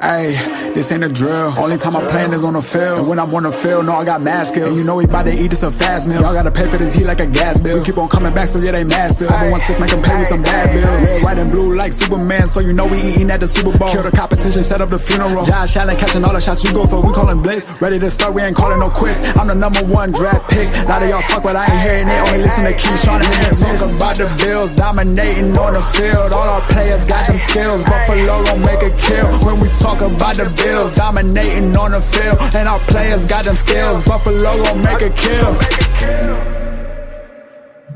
Hey, this ain't a drill. Only time I'm playing is on the field. And when I'm on the field, no, I got mad skills. And you know we bout to eat this a fast meal. Y'all gotta pay for this heat like a gas bill. We keep on coming back, so yeah, they mad still. 716 make them pay me some bad bills. Red, white, and blue like Superman, so you know we eating at the Super Bowl. Kill the competition, set up the funeral. Josh Allen catching all the shots you go for. We callin' blitz. Ready to start, we ain't calling no quits. I'm the #1 draft pick. A lot of y'all talk, but I ain't hearing it. Only listen to Keyshawn and talk about the Bills dominating on the field. All our players got them skills. Buffalo gon' make a kill when we talk about the Bills. Dominating on the field, and our players got them skills. Buffalo gon' make a kill.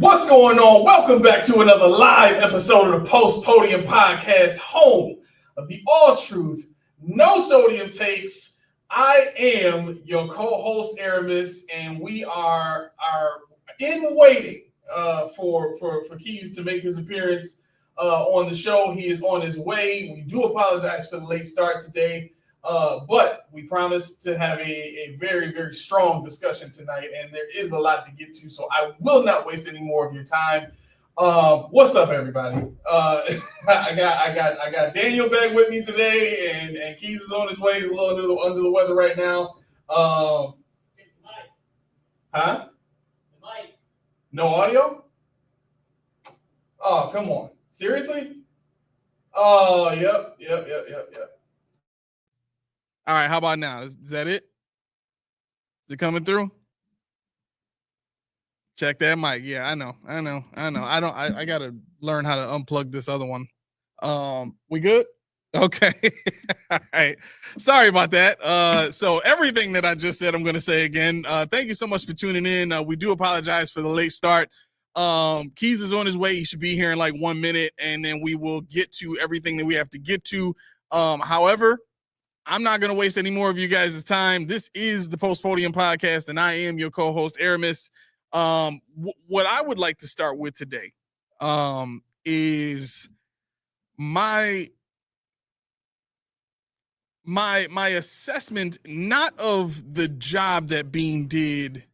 What's going on? Welcome back to another live episode of the Post Podium Podcast, home of the all truth, no sodium takes. I am your co-host Aramis, and we are in waiting for Keys to make his appearance on the show. He is on his way. We do apologize for the late start today. But we promise to have a very, very strong discussion tonight, and there is a lot to get to, so I will not waste any more of your time. What's up, everybody? I got Daniel back with me today, and Keys is on his way. He's a little under the weather right now. Huh? No audio? Oh, come on. Seriously? Oh, yep. All right, how about now? Is that it? Is it coming through? Check that mic. Yeah, I know. I gotta learn how to unplug this other one. We good? Okay. All right. Sorry about that. So everything that I just said, I'm gonna say again. Thank you so much for tuning in. We do apologize for the late start. Keys is on his way. He should be here in like 1 minute, and then we will get to everything that we have to get to. However, I'm not going to waste any more of you guys' time. This is the Post Podium Podcast, and I am your co-host, Aramis. What I would like to start with today is my assessment, not of the job that Bean did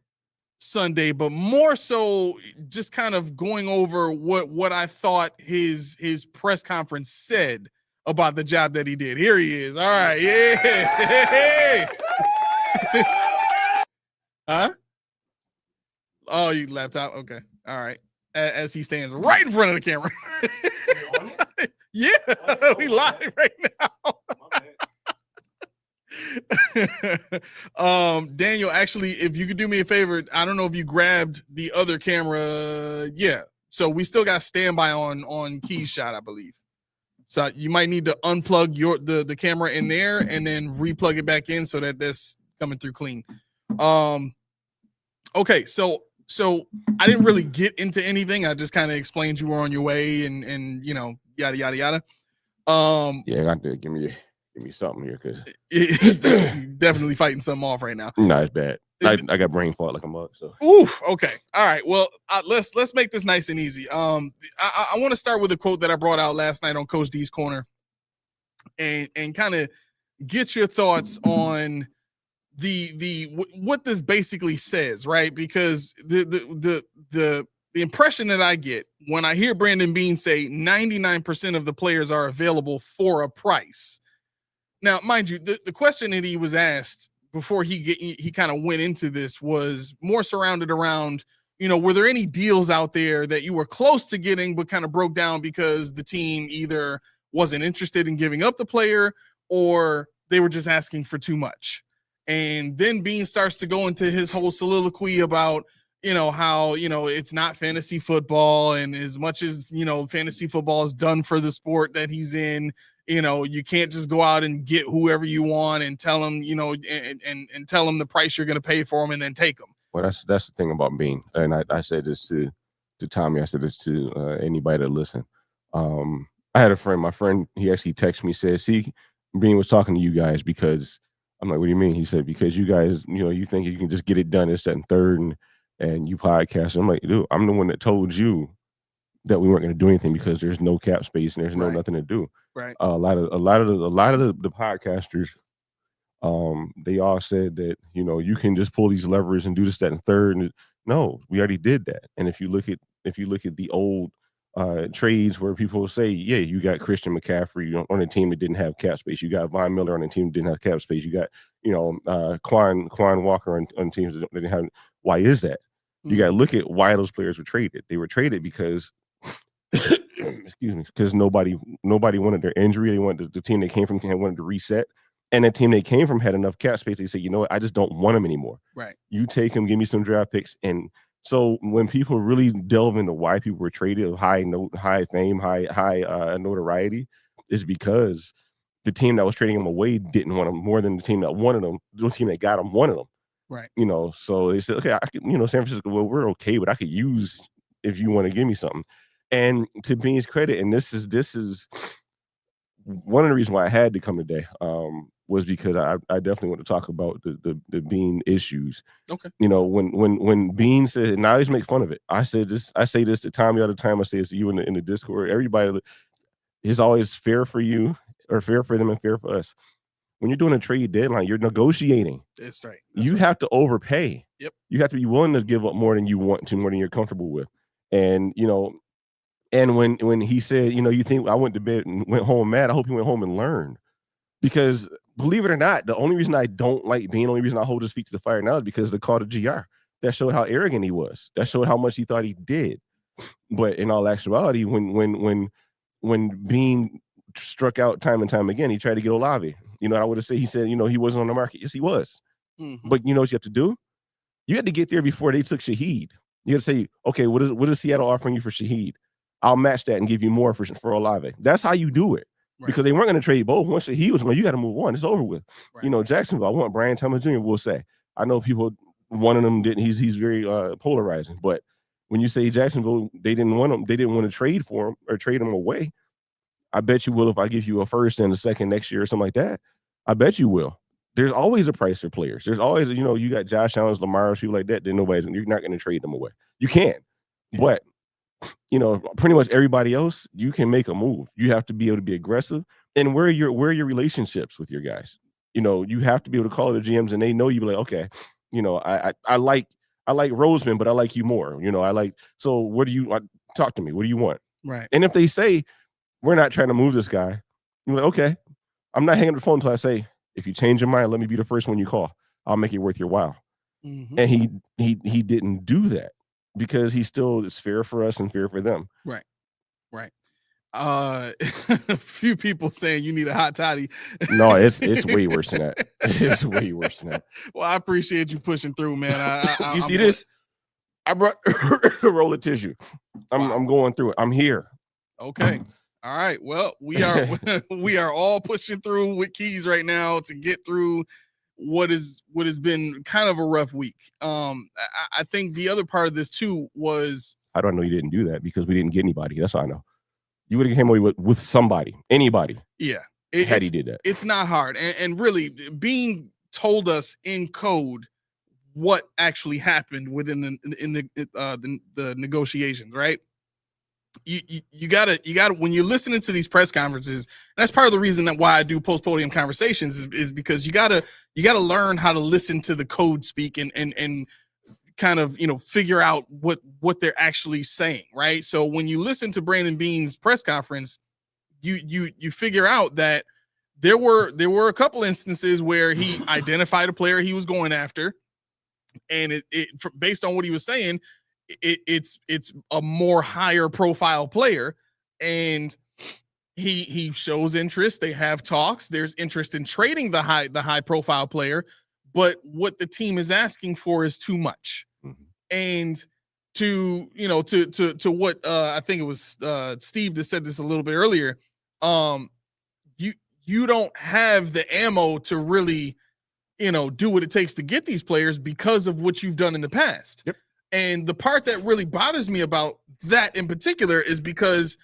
Sunday, but more so just kind of going over what I thought his press conference said about the job that he did. Here he is. All right. Yeah. Huh? Oh, you laptop? Okay. All right. As he stands right in front of the camera. Yeah. We live right now. Daniel, actually, if you could do me a favor, I don't know if you grabbed the other camera. Yeah. So we still got standby on Key's shot, I believe. So you might need to unplug the camera in there and then replug it back in so that that's coming through clean. Okay, so I didn't really get into anything. I just kind of explained you were on your way and you know, yada yada yada. Yeah, I got to give me something here because definitely fighting something off right now. No, it's bad. I got brain fart like a mug. So oof. Okay. All right. Well, let's make this nice and easy. I want to start with a quote that I brought out last night on Coach D's Corner, and kind of get your thoughts on what this basically says, right? Because the impression that I get when I hear Brandon Beane say 99% of the players are available for a price. Now, mind you, the question that he was asked before he kind of went into this was more surrounded around, you know, were there any deals out there that you were close to getting but kind of broke down because the team either wasn't interested in giving up the player or they were just asking for too much? And then Bean starts to go into his whole soliloquy about, you know, how, you know, it's not fantasy football, and as much as, you know, fantasy football is done for the sport that he's in, you know, you can't just go out and get whoever you want and tell them, you know, and tell them the price you're going to pay for them and then take them. Well, that's the thing about Bean. And I said this to Tommy. I said this to anybody that listen. I had a friend, my friend, he actually texted me, said, see, Bean was talking to you guys because I'm like, what do you mean? He said, because you guys, you know, you think you can just get it done in second, third, and you podcast. I'm like, dude, I'm the one that told you that we weren't going to do anything because there's no cap space and there's nothing to do. Right. A lot of the podcasters, they all said that, you know, you can just pull these levers and do this, that, and third. And no, we already did that. And if you look at the old trades where people say, yeah, you got Christian McCaffrey on a team that didn't have cap space. You got Von Miller on a team that didn't have cap space. You got, Quan Walker on teams that didn't have. Why is that? You got to look at why those players were traded. They were traded because, excuse me, because nobody wanted their injury. They wanted the team they came from wanted to reset. And the team they came from had enough cap space. They say, you know what, I just don't want them anymore. Right. You take them, give me some draft picks. And so when people really delve into why people were traded, high fame, high notoriety, is because the team that was trading them away didn't want them more than the team that wanted them. The team that got them wanted them. Right. So they said, okay, I could, San Francisco, well, we're okay, but I could use if you want to give me something. And to Bean's credit, and this is one of the reasons why I had to come today, was because I definitely want to talk about the Bean issues. Okay. When Bean said, and I always make fun of it. I say this to Tommy all the time. I say this to you in the Discord. Everybody is always fair for you, or fair for them, and fair for us. When you're doing a trade deadline, you're negotiating. That's right. You have to overpay. Yep. You have to be willing to give up more than you want to, more than you're comfortable with. And and when he said, you think I went to bed and went home mad, I hope he went home and learned. Because believe it or not, the only reason I don't like Bean, the only reason I hold his feet to the fire now is because of the call to GR. That showed how arrogant he was. That showed how much he thought he did. But in all actuality, when Bean struck out time and time again, he tried to get Olave. I would have said, he said, he wasn't on the market. Yes, he was. Mm-hmm. But you know what you have to do? You had to get there before they took Shaheed. You had to say, okay, what is Seattle offering you for Shaheed? I'll match that and give you more for Olave. That's how you do it. Right. Because they weren't going to trade both. Once Shaheed was going, you got to move on. It's over with. Right. Jacksonville, I want Brian Thomas Jr. will say. I know people, one of them didn't. He's very polarizing. But when you say Jacksonville, they didn't want him. They didn't want to trade for him or trade him away. I bet you will if I give you a first and a second next year or something like that. I bet you will. There's always a price for players. There's always, you got Josh Allen, Lamar, people like that. Then you're not going to trade them away. You can, but pretty much everybody else, you can make a move. You have to be able to be aggressive. And where are your relationships with your guys? You have to be able to call the GMs, and they know you. Be like, okay, I like Roseman, but I like you more. So what do you talk to me? What do you want? Right. And if they say we're not trying to move this guy, you're like, okay, I'm not hanging up the phone until I say, if you change your mind, let me be the first one you call. I'll make it worth your while. Mm-hmm. And he didn't do that because he still is fair for us and fair for them. Right. A few people saying you need a hot toddy. No, it's way worse than that. It's way worse than that. Well, I appreciate you pushing through, man. You see this? I brought a roll of tissue. I'm going through it. I'm here. Okay. All right. Well, we are all pushing through with keys right now to get through what has been kind of a rough week. I think the other part of this too was, I don't know you didn't do that because we didn't get anybody. That's all I know. You would have came away with somebody, anybody. Yeah. Had he did that. It's not hard. And really, Bean told us in code what actually happened within the negotiations, right? You gotta when you're listening to these press conferences, and that's part of the reason that why I do post podium conversations is because you gotta learn how to listen to the code speak and kind of figure out what they're actually saying, right? So when you listen to Brandon Bean's press conference, you figure out that there were a couple instances where he identified a player he was going after, and based on what he was saying, it's a more higher profile player, and he shows interest. They have talks. There's interest in trading the high profile player, but what the team is asking for is too much. Mm-hmm. And to what I think it was Steve that said this a little bit earlier. You don't have the ammo to really do what it takes to get these players because of what you've done in the past. Yep. And the part that really bothers me about that in particular is because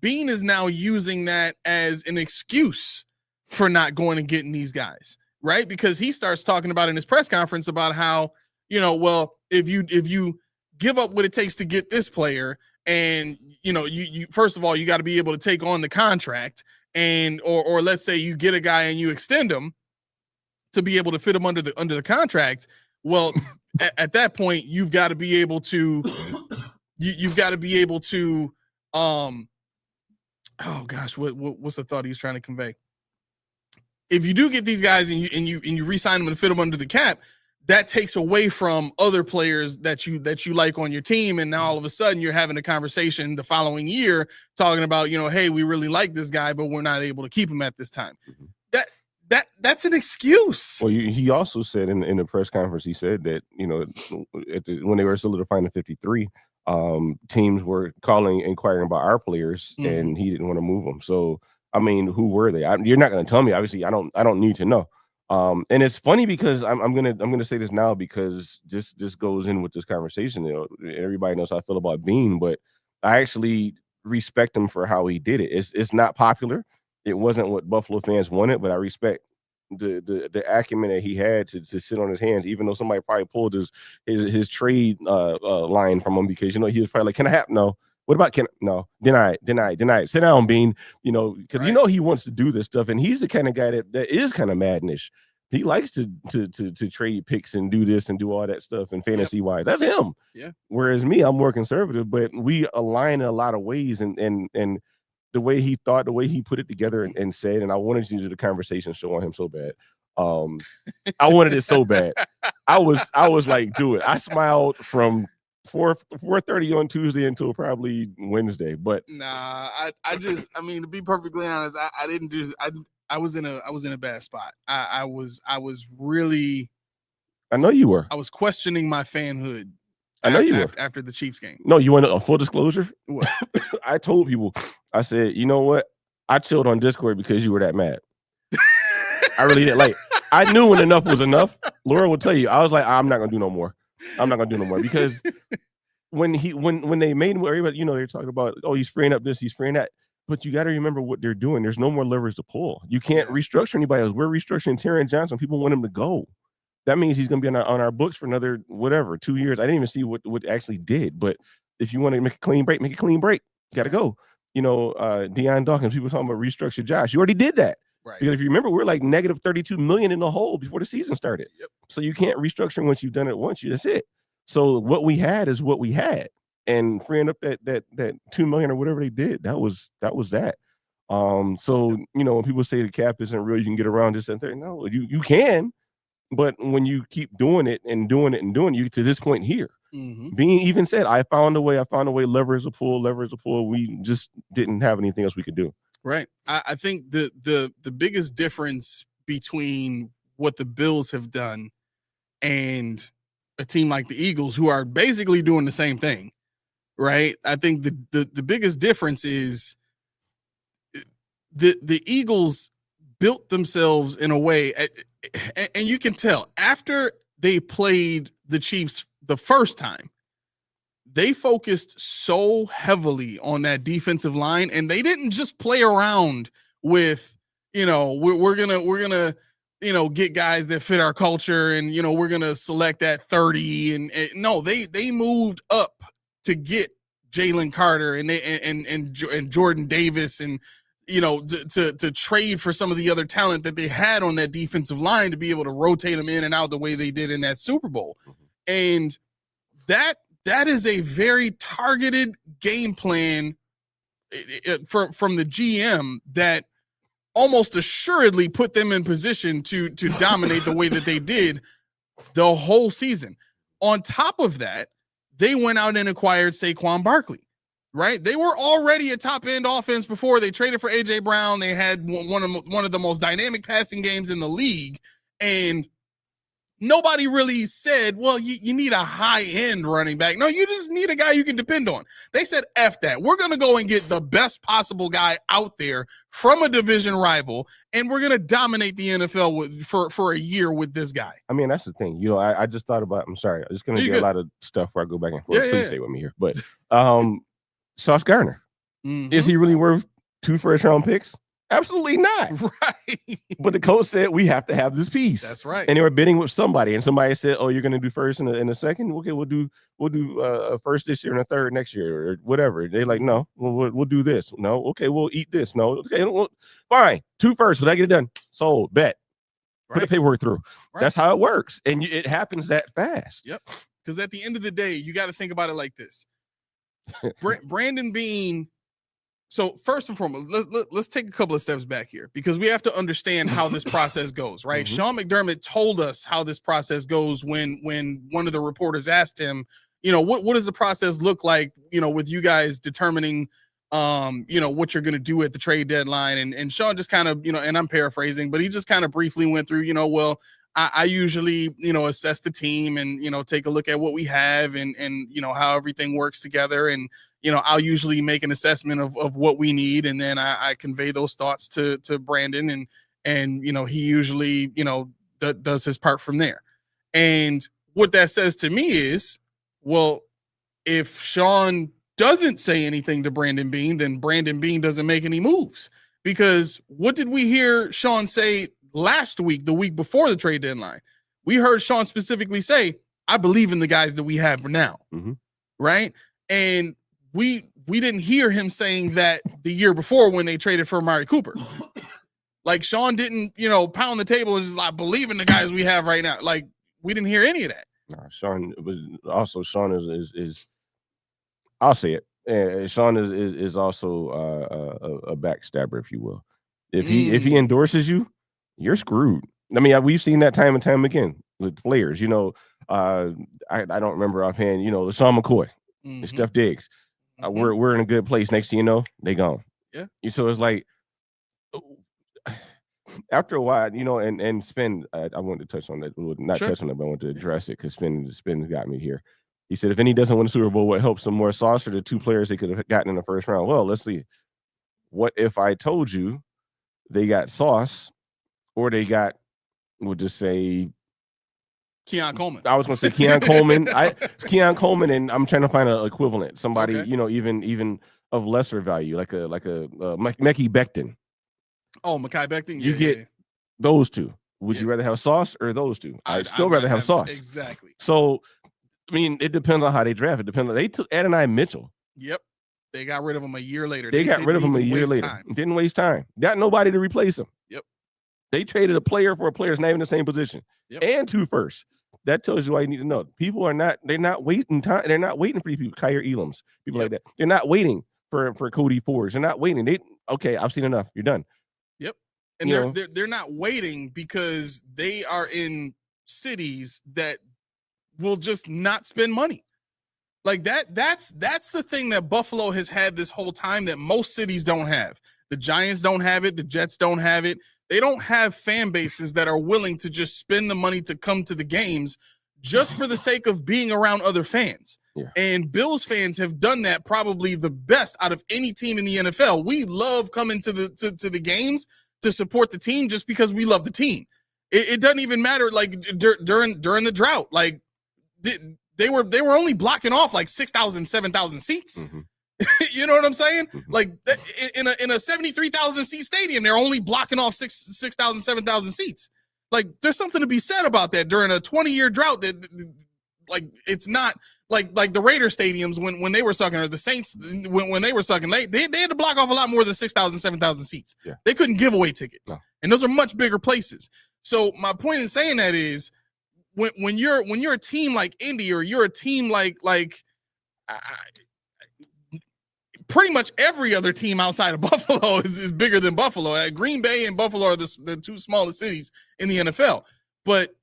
Bean is now using that as an excuse for not going and getting these guys, right? Because he starts talking about in his press conference about how, well, if you give up what it takes to get this player, and you first of all, you got to be able to take on the contract, and or let's say you get a guy and you extend him to be able to fit him under the contract. Well, at that point, you've got to be able to Oh gosh, what's the thought he's trying to convey? If you do get these guys and you re-sign them and fit them under the cap, that takes away from other players that you like on your team, and now all of a sudden you're having a conversation the following year talking about, hey, we really like this guy, but we're not able to keep him at this time. That's an excuse. Well, he also said in the press conference, he said that when they were solidifying the 53, teams were inquiring about our players, and he didn't want to move them. So I mean, who were they? You're not going to tell me. Obviously, I don't need to know. And it's funny because I'm gonna say this now because this goes in with this conversation. Everybody knows how I feel about Bean, but I actually respect him for how he did it. It's not popular. It wasn't what Buffalo fans wanted, but I respect the acumen that he had to sit on his hands, even though somebody probably pulled his trade line from him because he was probably like, "Can I have no? What about no? Deny it. Sit down, Bean." Because he wants to do this stuff, and he's the kind of guy that is kind of madnish. He likes to trade picks and do this and do all that stuff and fantasy wise. That's him. Yeah. Whereas me, I'm more conservative, but we align in a lot of ways, and the way he thought, the way he put it together and said, and I wanted to do the conversation show on him so bad. I wanted it so bad. I was like, do it. I smiled from 4:30 on Tuesday until probably Wednesday. But nah, I mean, to be perfectly honest, I didn't do. I was in a bad spot. I was really. I know you were. I was questioning my fanhood. I know you were after the Chiefs game. No, you want a full disclosure? What? I told people. I said, you know what? I chilled on Discord because you were that mad. I really did. Like, I knew when enough was enough. Laura will tell you. I was like, I'm not gonna do no more. I'm not gonna do no more because when they made everybody, they're talking about, oh, he's freeing up this, he's freeing that. But you got to remember what they're doing. There's no more levers to pull. You can't restructure anybody else. We're restructuring Terran Johnson. People want him to go. That means he's going to be on our books for another 2 years. I didn't even see what actually did. But if you want to make a clean break, make a clean break. Got to go. Deion Dawkins, people talking about restructure Josh. You already did that. Right. Because if you remember, we're like negative $32 million in the hole before the season started. Yep. So you can't restructure once you've done it once. That's it. So what we had is what we had. And freeing up that $2 million or whatever they did, that was that. So when people say the cap isn't real, you can get around this and that. No, you can. But when you keep doing it and doing it and doing it, you to this point here. Being even said, I found a way, levers to pull. We just didn't have anything else we could do. Right. I think the biggest difference between what the Bills have done and a team like the Eagles, who are basically doing the same thing, right? I think the biggest difference is the Eagles built themselves in a way, and you can tell after they played the Chiefs the first time, they focused so heavily on that defensive line, and they didn't just play around with, we're gonna get guys that fit our culture, and we're gonna select at 30, and no, they moved up to get Jalen Carter and Jordan Davis, and to trade for some of the other talent that they had on that defensive line to be able to rotate them in and out the way they did in that Super Bowl. And that is a very targeted game plan from the GM that almost assuredly put them in position to dominate the way that they did the whole season. On top of that, they went out and acquired Saquon Barkley. Right, they were already a top-end offense before they traded for AJ Brown. They had one of the most dynamic passing games in the league, and nobody really said, "Well, you need a high-end running back." No, you just need a guy you can depend on. They said, "F that. We're going to go and get the best possible guy out there from a division rival, and we're going to dominate the NFL for a year with this guy." I mean, that's the thing. I just thought about. I'm sorry, I'm just going to get a lot of stuff where I go back and forth. Please stay with me here, but Sauce Gardner. Is he really worth 2 first-round picks? Absolutely not. Right. But the coach said we have to have this piece. That's right. And they were bidding with somebody, and somebody said, "Oh, you're going to do first and a second? Okay, we'll do a first this year and a third next year, or whatever." They're like, "No, we'll do this. No, okay, we'll eat this. No, okay, fine. 2 first. Will that get it done? Sold. Bet. Put the paperwork through." Right. That's how it works, and it happens that fast. Yep. Because at the end of the day, you got to think about it like this. Brandon Beane So first and foremost, let's take a couple of steps back here because we have to understand how this process goes, right? Mhm. Sean McDermott told us how this process goes when one of the reporters asked him, what does the process look like, with you guys determining, what you're going to do at the trade deadline. And Sean just kind of, and I'm paraphrasing, but he just kind of briefly went through, well, I usually, assess the team and, take a look at what we have and how everything works together. And, I'll usually make an assessment of what we need. And then I convey those thoughts to Brandon and, he usually, does his part from there. And what that says to me is, well, if Sean doesn't say anything to Brandon Beane, then Brandon Beane doesn't make any moves. Because what did we hear Sean say last week, the week before the trade deadline? We heard Sean specifically say, I believe in the guys that we have now. Mm-hmm. Right. And we didn't hear him saying that the year before when they traded for Amari Cooper. Like Sean didn't, pound the table and just like believe in the guys we have right now. Like we didn't hear any of that. Sean is I'll say it. Sean is also a backstabber, if you will. If he endorses you, you're screwed. I mean, we've seen that time and time again with players. I don't remember offhand. LaShawn McCoy, Steph Diggs. We're in a good place. Next thing you know, they gone. Yeah. So it's like after a while, and Spin. I wanted to touch on that. Not touch on it, but I wanted to address it because Spin got me here. He said, if he doesn't win the Super Bowl, what helps some more sauce for the two players they could have gotten in the first round? Well, let's see. What if I told you they got sauce or they got, we'll just say, Keon Coleman. I was going to say Keon Coleman. Keon Coleman, and I'm trying to find an equivalent. Somebody, Okay. Even of lesser value, like a Mekhi Becton. Oh, Mekhi Becton. You get those two. Would you rather have sauce or those two? I'd still rather have sauce. Exactly. So, I mean, it depends on how they draft. It depends on they took Adonai Mitchell. Yep. They got rid of him a year later. They got rid of him a year later. Time. Didn't waste time. Got nobody to replace him. Yep. They traded a player for a player that's not even in the same position. Yep. And 2 firsts. That tells you all you need to know. People are not, they're not waiting time. They're not waiting for these people, Kyrie Elams, people like that. They're not waiting for Cody Fords. They're not waiting. Okay, I've seen enough. You're done. Yep. And they're not waiting because they are in cities that will just not spend money. Like that's the thing that Buffalo has had this whole time that most cities don't have. The Giants don't have it. The Jets don't have it. They don't have fan bases that are willing to just spend the money to come to the games just for the sake of being around other fans. Yeah. And Bills fans have done that probably the best out of any team in the NFL. We love coming to the games to support the team just because we love the team. It doesn't even matter like during the drought. Like they were only blocking off like 6,000, 7,000 seats. Mm-hmm. You know what I'm saying? Mm-hmm. Like in a 73,000 seat stadium, they're only blocking off 6,000, 7,000 seats. Like there's something to be said about that during a 20-year drought. That like it's not like the Raider stadiums when they were sucking, or the Saints when they were sucking. They had to block off a lot more than 6,000, 7,000 seats. Yeah. They couldn't give away tickets, no. And those are much bigger places. So my point in saying that is when you're a team like Indy, or you're a team like pretty much every other team outside of Buffalo is bigger than Buffalo. Green Bay and Buffalo are the 2 smallest cities in the NFL. But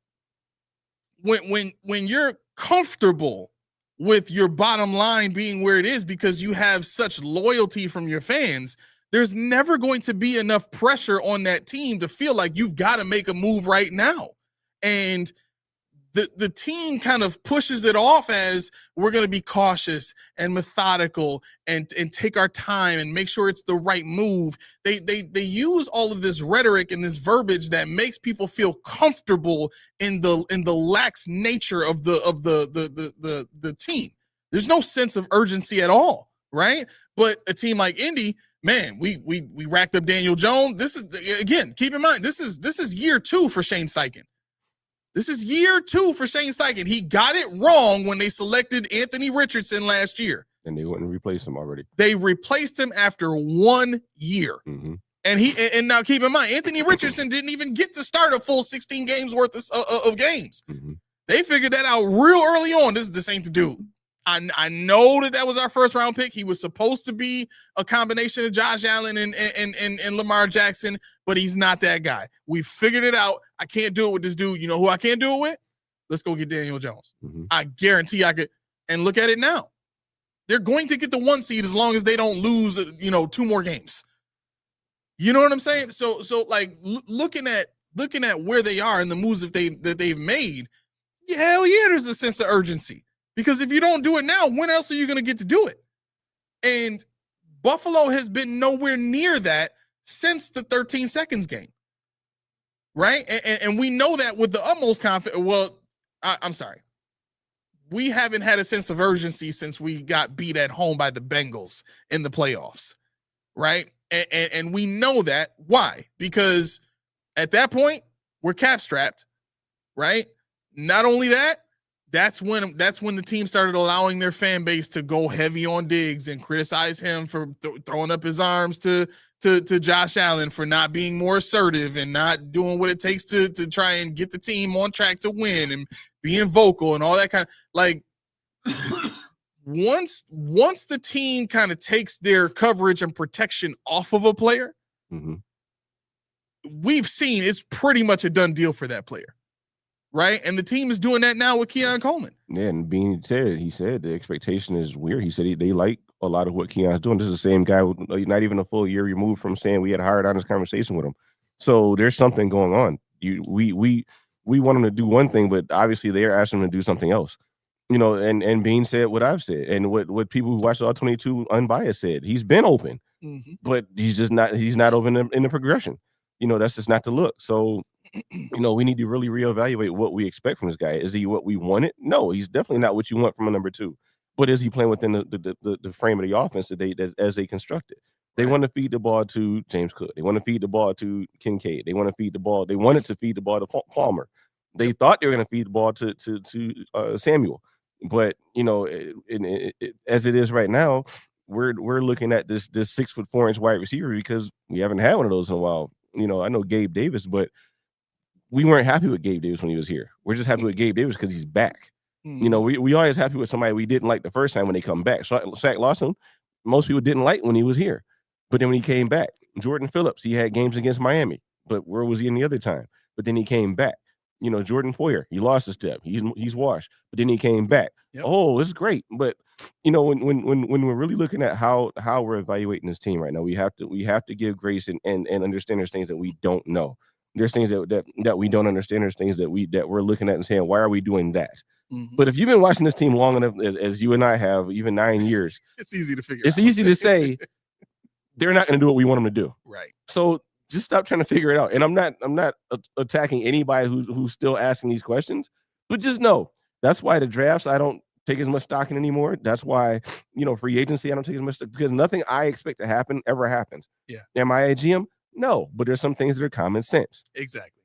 when you're comfortable with your bottom line being where it is because you have such loyalty from your fans, there's never going to be enough pressure on that team to feel like you've got to make a move right now. And the team kind of pushes it off as we're going to be cautious and methodical and take our time and make sure it's the right move. They use all of this rhetoric and this verbiage that makes people feel comfortable in the lax nature of the team. There's no sense of urgency at all, right? But a team like Indy, man, we racked up Daniel Jones. This is, again, keep in mind, this is year 2 for Shane Steichen. This is year 2 for Shane Steichen. He got it wrong when they selected Anthony Richardson last year. And they wouldn't replace him already. They replaced him after 1 year. Mm-hmm. And now keep in mind, Anthony Richardson didn't even get to start a full 16 games worth of games. Mm-hmm. They figured that out real early on. This ain't the dude. I know that was our first round pick. He was supposed to be a combination of Josh Allen and Lamar Jackson, but he's not that guy. We figured it out. I can't do it with this dude. You know who I can't do it with? Let's go get Daniel Jones. I guarantee I could. And look at it now. They're going to get the 1 seed as long as they don't lose, 2 more games. You know what I'm saying? So like looking at where they are and the moves that they've made, hell yeah, there's a sense of urgency. Because if you don't do it now, when else are you going to get to do it? And Buffalo has been nowhere near that since the 13 seconds game. Right? And we know that with the utmost confidence. Well, I'm sorry. We haven't had a sense of urgency since we got beat at home by the Bengals in the playoffs. Right? And we know that. Why? Because at that point, we're cap strapped. Right? Not only that, that's when the team started allowing their fan base to go heavy on Diggs and criticize him for throwing up his arms to Josh Allen for not being more assertive and not doing what it takes to try and get the team on track to win and being vocal and all that kind of like once the team kind of takes their coverage and protection off of a player, we've seen it's pretty much a done deal for that player. Right. And the team is doing that now with Keon Coleman. Yeah. And he said the expectation is weird. He said they like a lot of what Keon's doing. This is the same guy, not even a full year removed from saying we had a hard honest conversation with him. So there's something going on. We want him to do one thing, but obviously they're asking him to do something else. And Bean said what I've said and what people who watched all 22 unbiased said. He's been open, but he's not open in the progression. That's just not the look. So we need to really reevaluate what we expect from this guy. Is he what we wanted? No, he's definitely not what you want from a number 2. But is he playing within the frame of the offense as they constructed? They want to feed the ball to James Cook. They want to feed the ball to Kincaid. They wanted to feed the ball to Palmer. They thought they were going to feed the ball to Samuel. But as it is right now, we're looking at this 6'4" wide receiver because we haven't had one of those in a while. I know Gabe Davis, but we weren't happy with Gabe Davis when he was here. We're just happy with Gabe Davis because he's back. We always happy with somebody we didn't like the first time when they come back. Shaq Lawson, most people didn't like when he was here. But then when he came back, Jordan Phillips, he had games against Miami. But where was he any other time? But then he came back. Jordan Poyer, he lost a step. He's washed. But then he came back. Yep. Oh, it's great. But when we're really looking at how we're evaluating this team right now, we have to give grace and understand there's things that we don't know. There's things that we don't understand. There's things that we're looking at and saying, why are we doing that? But if you've been watching this team long enough, as you and I have, even 9 years, it's easy to figure. It's easy to say they're not going to do what we want them to do. Right. So just stop trying to figure it out. And I'm not attacking anybody who's still asking these questions, but just know that's why the drafts I don't take as much stock in anymore. That's why free agency I don't take as much stock, because nothing I expect to happen ever happens. Yeah. Am I a GM? No, but there's some things that are common sense. Exactly.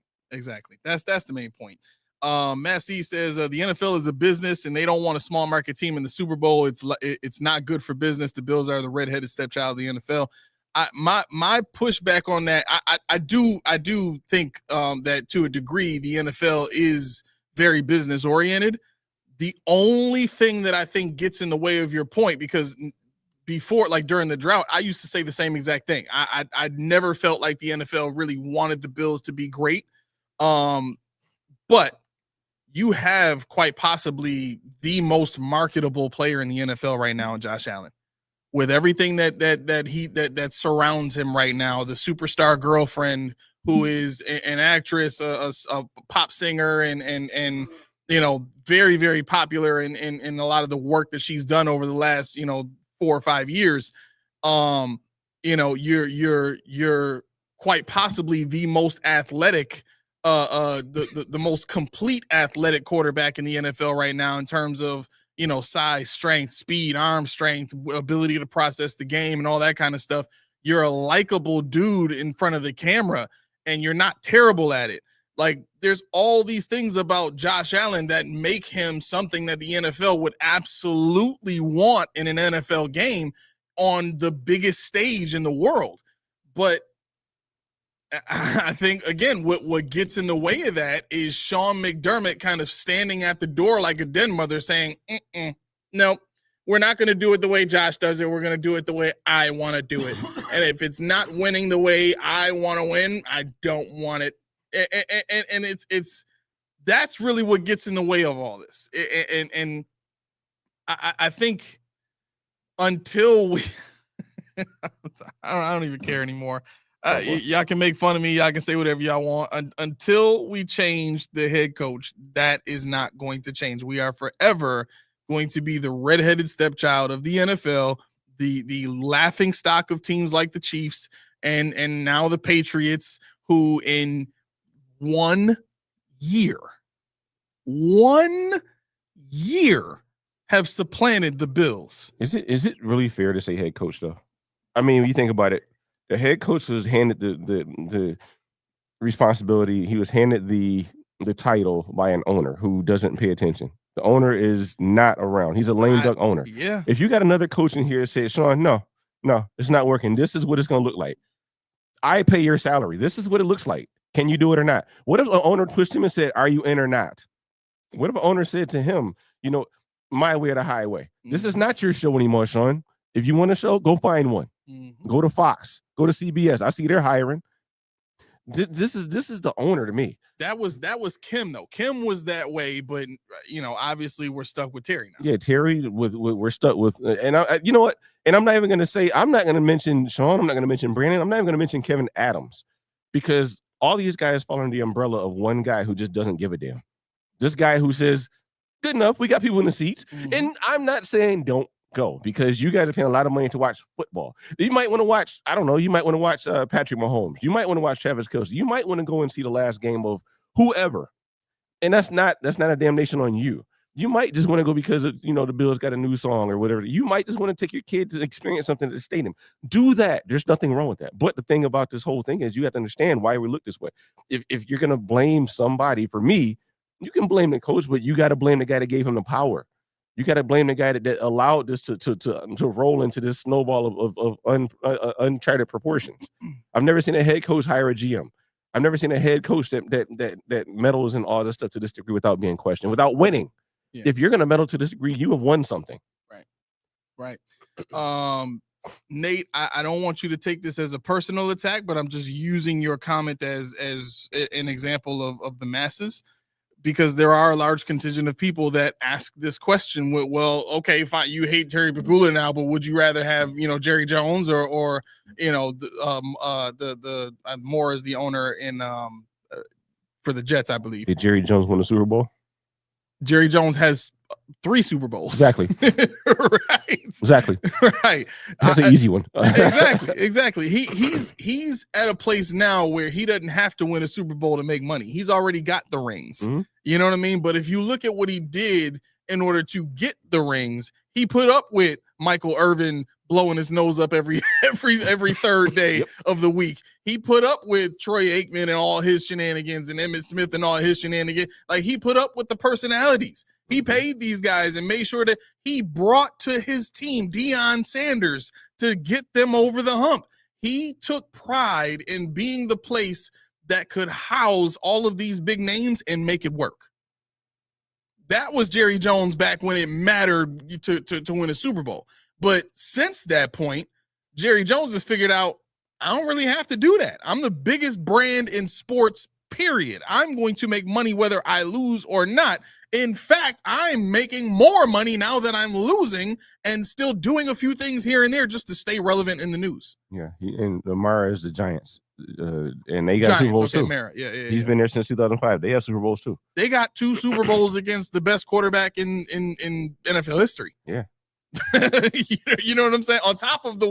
That's the main point. Matt C says the NFL is a business and they don't want a small market team in the Super Bowl. It's not good for business. The Bills are the redheaded stepchild of the NFL. My pushback on that, I do think that to a degree the NFL is very business oriented. The only thing that I think gets in the way of your point, because before, like during the drought, I used to say the same exact thing. I never felt like the NFL really wanted the Bills to be great. But you have quite possibly the most marketable player in the NFL right now in Josh Allen. With everything that surrounds him right now, the superstar girlfriend who is an actress, a pop singer, and very, very popular in a lot of the work that she's done over the last 4 or 5 years. You're quite possibly the most athletic, the most complete athletic quarterback in the NFL right now in terms of size, strength, speed, arm strength, ability to process the game and all that kind of stuff. You're a likable dude in front of the camera and you're not terrible at it. Like there's all these things about Josh Allen that make him something that the NFL would absolutely want in an NFL game on the biggest stage in the world. But I think, again, what gets in the way of that is Sean McDermott kind of standing at the door like a den mother saying, nope, we're not going to do it the way Josh does it. We're going to do it the way I want to do it. And if it's not winning the way I want to win, I don't want it. And it's that's really what gets in the way of all this. And I think until we, I don't even care anymore. Y'all can make fun of me. Y'all can say whatever y'all want. Until we change the head coach, that is not going to change. We are forever going to be the redheaded stepchild of the NFL, the laughing stock of teams like the Chiefs and now the Patriots, who in 1 year have supplanted the Bills. Is it really fair to say head coach though? I mean, when you think about it, the head coach was handed the responsibility. He was handed the title by an owner who doesn't pay attention. The owner is not around. He's a lame duck owner. Yeah. If you got another coach in here that says, Sean, no, it's not working. This is what it's going to look like. I pay your salary. This is what it looks like. Can you do it or not? What if an owner pushed him and said, are you in or not? What if an owner said to him, my way or the highway? Mm-hmm. This is not your show anymore, Sean. If you want a show, go find one. Mm-hmm. Go to Fox. Go to CBS. I see they're hiring. This is the owner to me. That was Kim though. Kim was that way, but obviously we're stuck with Terry now. Yeah, Terry we're stuck with, and I you know what? And I'm not even going to say, I'm not going to mention Sean. I'm not going to mention Brandon. I'm not even going to mention Kevin Adams, because all these guys fall under the umbrella of one guy who just doesn't give a damn. This guy who says, good enough, we got people in the seats. Mm-hmm. And I'm not saying don't go, because you guys are paying a lot of money to watch football. You might want to watch, I don't know, you might want to watch Patrick Mahomes. You might want to watch Travis Kelce. You might want to go and see the last game of whoever. And that's not a damnation on you. You might just want to go because of, the Bills got a new song or whatever. You might just want to take your kid to experience something at the stadium. Do that. There's nothing wrong with that. But the thing about this whole thing is you have to understand why we look this way. If you're going to blame somebody, for me, you can blame the coach, but you got to blame the guy that gave him the power. You got to blame the guy that allowed this to roll into this snowball of uncharted proportions. I've never seen a head coach hire a GM. I've never seen a head coach that meddles in all this stuff to this degree without being questioned, without winning. Yeah. If you're going to meddle to this degree, you have won something. Right. Nate, I don't want you to take this as a personal attack, but I'm just using your comment as an example of the masses, because there are a large contingent of people that ask this question. Well, okay, fine, you hate Terry Pegula now, but would you rather have Jerry Jones or the Moore as the owner in for the Jets, I believe. Did Jerry Jones win the Super Bowl? Jerry Jones has 3 Super Bowls. Exactly. Right. Exactly. Right. That's an easy one. Exactly. He's at a place now where he doesn't have to win a Super Bowl to make money. He's already got the rings. Mm-hmm. You know what I mean? But if you look at what he did in order to get the rings, he put up with Michael Irvin blowing his nose up every third day of the week. He put up with Troy Aikman and all his shenanigans and Emmitt Smith and all his shenanigans. Like, he put up with the personalities. He paid these guys and made sure that he brought to his team Deion Sanders to get them over the hump. He took pride in being the place that could house all of these big names and make it work. That was Jerry Jones back when it mattered to win a Super Bowl. But since that point, Jerry Jones has figured out, I don't really have to do that. I'm the biggest brand in sports, period. I'm going to make money whether I lose or not. In fact, I'm making more money now that I'm losing and still doing a few things here and there just to stay relevant in the news. Yeah, and Mara is the Giants. And they got Super Bowls too. Yeah, He's been there since 2005. They have Super Bowls too. They got 2 Super Bowls against the best quarterback in NFL history. Yeah. You know what I'm saying? On top of the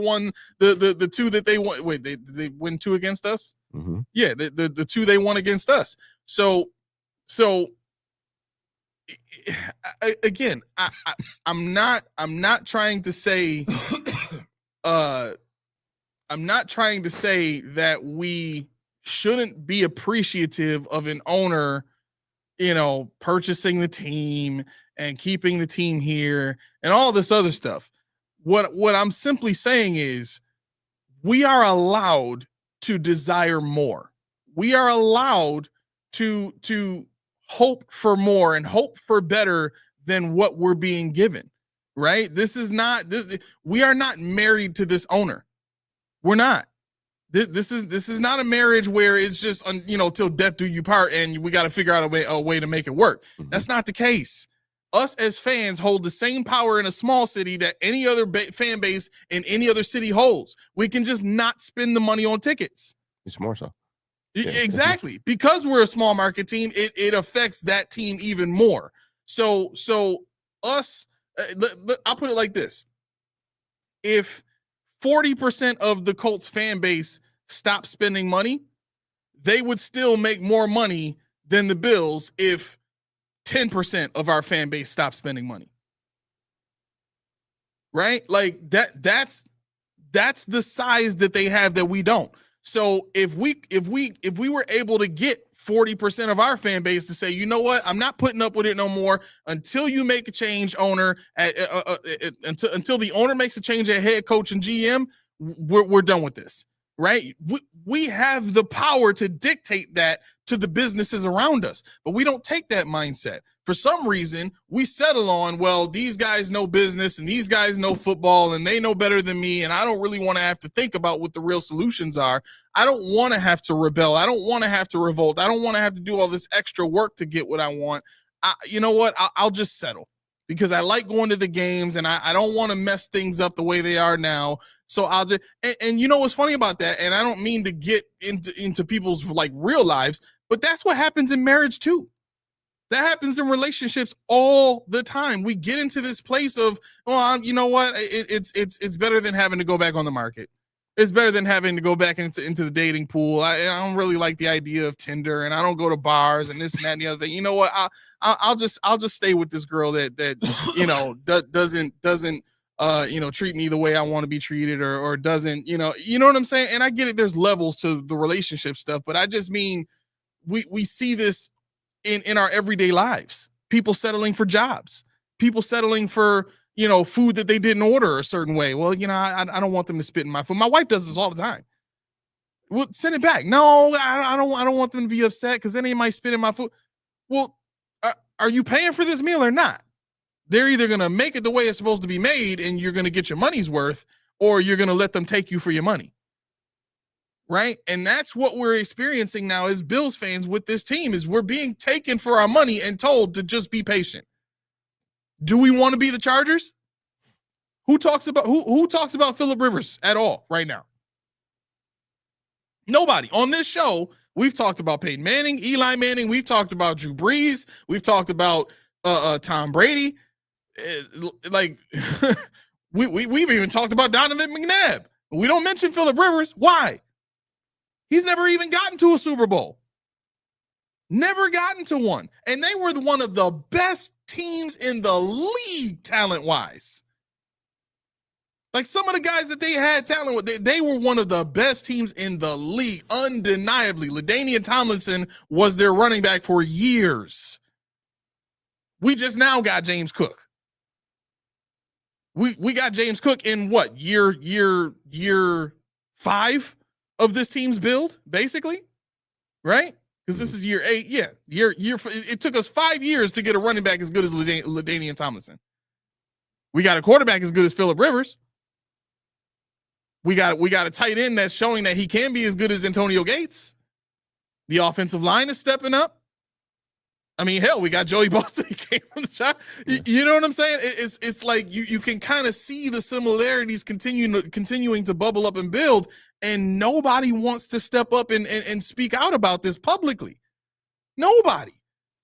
2 that they won. Wait, they win 2 against us? Mm-hmm. Yeah, the 2 they won against us. So again, I'm not trying to say I'm not trying to say that we shouldn't be appreciative of an owner, purchasing the team and keeping the team here and all this other stuff. What I'm simply saying is we are allowed to desire more. We are allowed to hope for more and hope for better than what we're being given. right? We are not married to this owner. We're not. This is not a marriage where it's just till death do you part, and we got to figure out a way to make it work. Mm-hmm. That's not the case. Us as fans hold the same power in a small city that any other fan base in any other city holds. We can just not spend the money on tickets. It's more so. Yeah, exactly. Because we're a small market team, it affects that team even more. So us, I'll put it like this. If 40% of the Colts fan base stopped spending money, they would still make more money than the Bills if 10% of our fan base stopped spending money. Right? Like that's the size that they have that we don't. So if we were able to get 40% of our fan base to say, you know what, I'm not putting up with it no more until you make a change, owner, until the owner makes a change at head coach and GM, we're done with this, right? We have the power to dictate that to the businesses around us, but we don't take that mindset. For some reason, we settle on, well, these guys know business and these guys know football and they know better than me, and I don't really want to have to think about what the real solutions are. I don't want to have to rebel. I don't want to have to revolt. I don't want to have to do all this extra work to get what I want. You know what? I'll just settle because I like going to the games and I don't want to mess things up the way they are now. So I'll just and you know what's funny about that? And I don't mean to get into people's like real lives, but that's what happens in marriage too. That happens in relationships all the time. We get into this place of, well, you know what? It's better than having to go back on the market. It's better than having to go back into the dating pool. I don't really like the idea of Tinder, and I don't go to bars and this and that and the other thing. You know what? I'll just stay with this girl that doesn't treat me the way I want to be treated, or doesn't, you know what I'm saying? And I get it. There's levels to the relationship stuff, but I just mean we see this in our everyday lives. People settling for jobs, people settling for, food that they didn't order a certain way. Well, I don't want them to spit in my food. My wife does this all the time. Well, send it back. No, I don't want them to be upset because then they might spit in my food. Well, are you paying for this meal or not? They're either going to make it the way it's supposed to be made and you're going to get your money's worth, or you're going to let them take you for your money. Right? And that's what we're experiencing now as Bills fans with this team, is we're being taken for our money and told to just be patient. Do we want to be the Chargers? Who talks about Phillip Rivers at all right now? Nobody. On this show, we've talked about Peyton Manning, Eli Manning, we've talked about Drew Brees, we've talked about Tom Brady. We've even talked about Donovan McNabb. We don't mention Phillip Rivers. Why? He's never even gotten to a Super Bowl. Never gotten to one. And they were one of the best teams in the league talent-wise. Like some of the guys that they had talent with, they were one of the best teams in the league, undeniably. LaDainian Tomlinson was their running back for years. We just now got James Cook. We got James Cook in what, year 5 of this team's build, basically, right? Because this is year 8. Yeah, it took us 5 years to get a running back as good as LaDainian Tomlinson. We got a quarterback as good as Phillip Rivers. We got a tight end that's showing that he can be as good as Antonio Gates. The offensive line is stepping up. I mean, hell, we got Joey Bosa. He came from the shot. You know what I'm saying? It's like you can kind of see the similarities continuing to bubble up and build, and nobody wants to step up and speak out about this publicly. Nobody.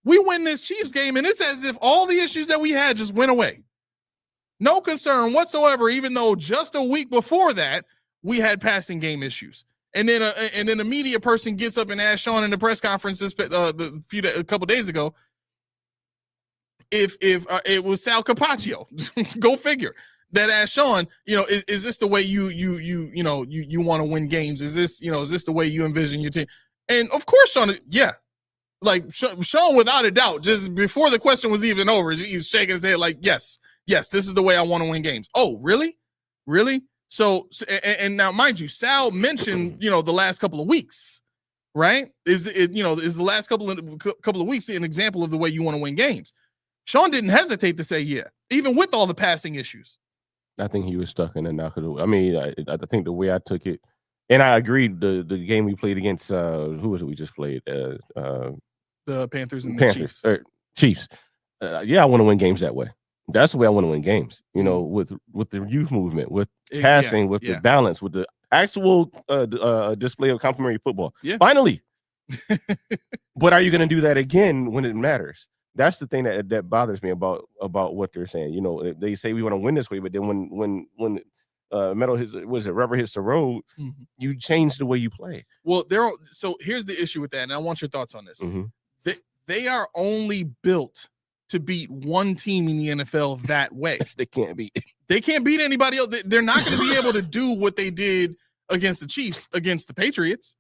We win this Chiefs game, and it's as if all the issues that we had just went away. No concern whatsoever, even though just a week before that, we had passing game issues. And then a media person gets up and asks Sean in the press conference a couple days ago if it was Sal Capaccio, go figure, that asked Sean, is this the way you want to win games? Is this the way you envision your team? And of course, Sean, yeah, like Sean, without a doubt, just before the question was even over, he's shaking his head like, yes, this is the way I want to win games. Oh, really? So, and now, mind you, Sal mentioned, the last couple of weeks, right? Is the last couple of weeks an example of the way you want to win games? Sean didn't hesitate to say, yeah, even with all the passing issues. I think he was stuck in it now because I think the way I took it, and I agreed. The game we played against who was it? We just played The Panthers and the Chiefs. Chiefs. Yeah, I want to win games that way. That's the way I want to win games. You know, with the youth movement, with passing, with the balance, with the actual display of complementary football. Yeah. Finally. But are you going to do that again when it matters? That's the thing that bothers me about what they're saying. You know, they say we want to win this way, but then when rubber hits the road, you change the way you play. Well, so here's the issue with that, and I want your thoughts on this. They are only built to beat one team in the NFL that way. They can't beat anybody else. They're not going to be able to do what they did against the Chiefs, against the Patriots.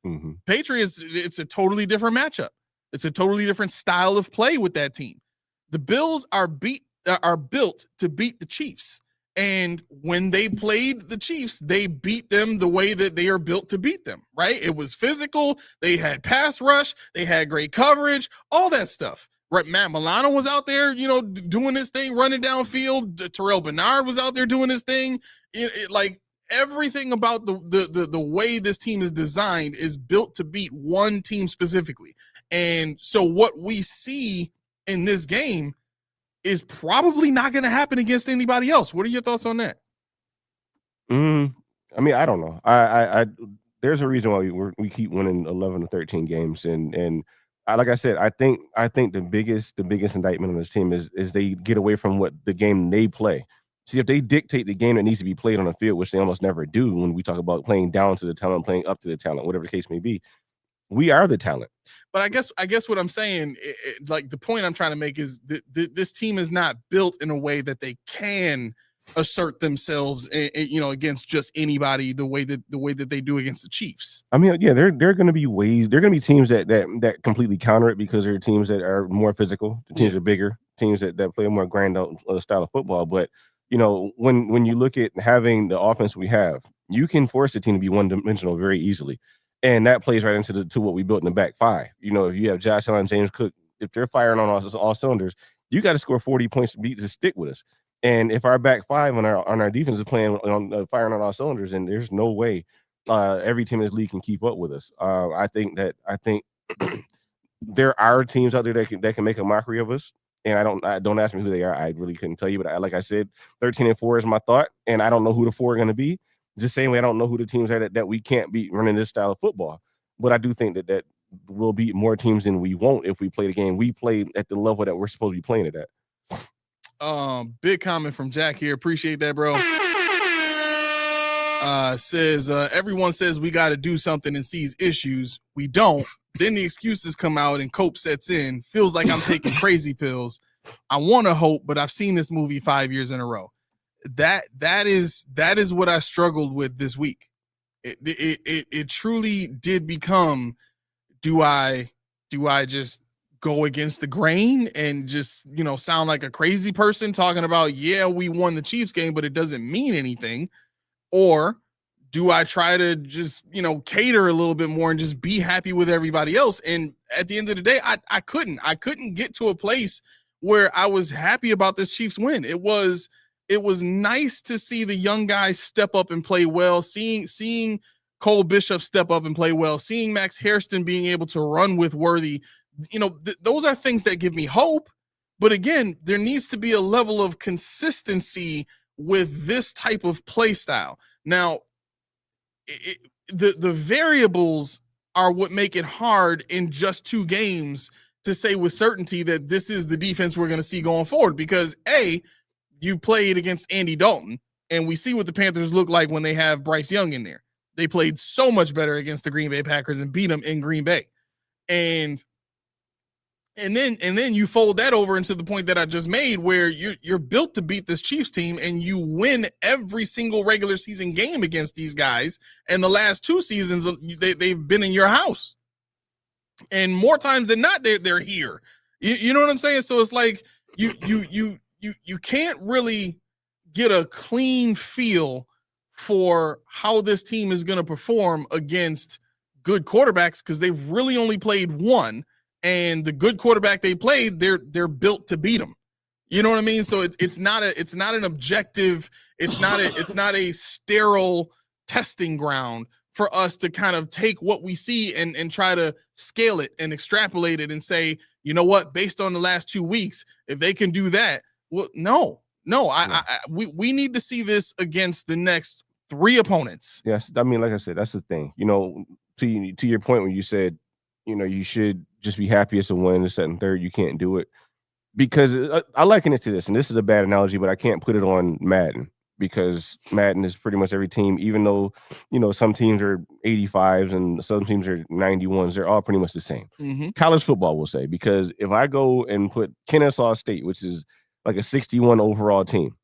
Patriots, it's a totally different matchup. It's a totally different style of play with that team. The Bills are built to beat the Chiefs. And when they played the Chiefs, they beat them the way that they are built to beat them, right? It was physical. They had pass rush. They had great coverage, all that stuff. Right, Matt Milano was out there, doing his thing, running downfield. Terrell Bernard was out there doing his thing. Like everything about the way this team is designed is built to beat one team specifically. And so what we see in this game is probably not going to happen against anybody else. What are your thoughts on that? I mean, I don't know. I there's a reason why we keep winning 11 to 13 games, and like I said, I think the biggest indictment on this team is they get away from what the game they play. See, if they dictate the game that needs to be played on the field, which they almost never do when we talk about playing down to the talent, playing up to the talent, whatever the case may be, we are the talent. But I guess what I'm saying, like the point I'm trying to make is that this team is not built in a way that they can assert themselves, against just anybody the way that they do against the Chiefs. I mean, yeah, there are going to be ways. There are going to be teams that completely counter it because there are teams that are more physical, teams are bigger, teams that play a more grand out style of football. But when you look at having the offense we have, you can force a team to be one-dimensional very easily. And that plays right into what we built in the back five. If you have Josh Allen, James Cook, if they're firing on all cylinders, you got to score 40 points to stick with us. And if our back five on our defense is playing on firing on all cylinders, and there's no way every team in this league can keep up with us. I think there are teams out there that can make a mockery of us. And I don't ask me who they are. I really couldn't tell you. But like I said, 13-4 is my thought, and I don't know who the 4 are going to be. Just same way I don't know who the teams are that we can't beat running this style of football. But I do think that we'll beat more teams than we won't if we play the game we play at the level that we're supposed to be playing it at. Big comment from Jack here. Appreciate that, bro. Says everyone says we got to do something and sees issues. We don't. Then the excuses come out and cope sets in. Feels like I'm taking crazy pills. I want to hope, but I've seen this movie 5 years in a row. That is what I struggled with this week. It truly did become, do I just go against the grain and just sound like a crazy person talking about, yeah, we won the Chiefs game, but it doesn't mean anything? Or do I try to just cater a little bit more and just be happy with everybody else? And at the end of the day, I couldn't get to a place where I was happy about this Chiefs win. It was nice to see the young guys step up and play well, seeing Cole Bishop step up and play well, seeing Max Hairston being able to run with Worthy. Those are things that give me hope. But again, there needs to be a level of consistency with this type of play style. Now, the variables are what make it hard in just 2 games to say with certainty that this is the defense we're going to see going forward, because you played against Andy Dalton, and we see what the Panthers look like when they have Bryce Young in there. They played so much better against the Green Bay Packers and beat them in Green Bay. And then you fold that over into the point that I just made, where you're built to beat this Chiefs team, and you win every single regular season game against these guys. And the last 2 seasons, they've been in your house, and more times than not, they're here. You know what I'm saying? So it's like you can't really get a clean feel for how this team is going to perform against good quarterbacks, because they've really only played one. And the good quarterback they played, they're built to beat them. You know what I mean? So it's not an objective, it's not a sterile testing ground for us to kind of take what we see and try to scale it and extrapolate it and say, you know what, based on the last 2 weeks, if they can do that, well, no, we need to see this against the next 3 opponents. Yes, I mean, like I said, that's the thing. You know, to your point when you said, you know, you should just be happy it's a win, the second, third, you can't do it. Because I liken it to this, and this is a bad analogy, but I can't put it on Madden because Madden is pretty much every team, even though, you know, some teams are 85s and some teams are 91s, they're all pretty much the same. Mm-hmm. College football, we'll say, because if I go and put Kennesaw State, which is like a 61 overall team,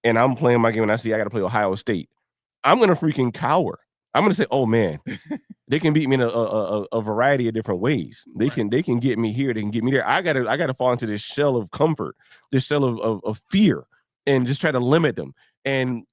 and I'm playing my game and I see I got to play Ohio State, I'm going to freaking cower. I'm going to say, oh, man, they can beat me in a variety of different ways. They can get me here. They can get me there. I gotta fall into this shell of comfort, this shell of fear, and just try to limit them. And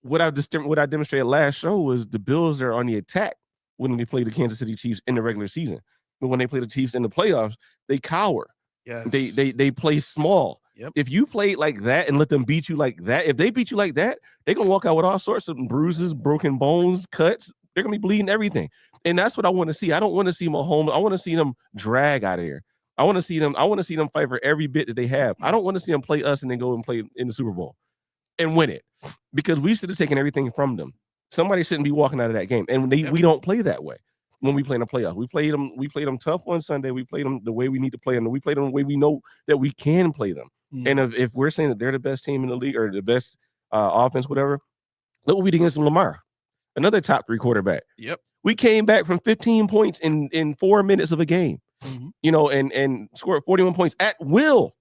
what I demonstrated last show was the Bills are on the attack when they play the Kansas City Chiefs in the regular season. But when they play the Chiefs in the playoffs, they cower. Yes. They play small. Yep. If you play like that and let them beat you like that, if they beat you like that, they're gonna walk out with all sorts of bruises, broken bones, cuts. They're gonna be bleeding everything. And that's what I want to see. I don't want to see Mahomes. I want to see them drag out of here. I want to see them fight for every bit that they have. I don't want to see them play us and then go and play in the Super Bowl and win it, because we should have taken everything from them. Somebody shouldn't be walking out of that game. And we don't play that way when we play in the playoffs. We played them tough on Sunday. We played them the way we need to play them. We played them the way we know that we can play them. And if we're saying that they're the best team in the league or the best offense, whatever, look what we did against Lamar, another top 3 quarterback. Yep. We came back from 15 points in 4 minutes of a game, you know, and scored 41 points at will.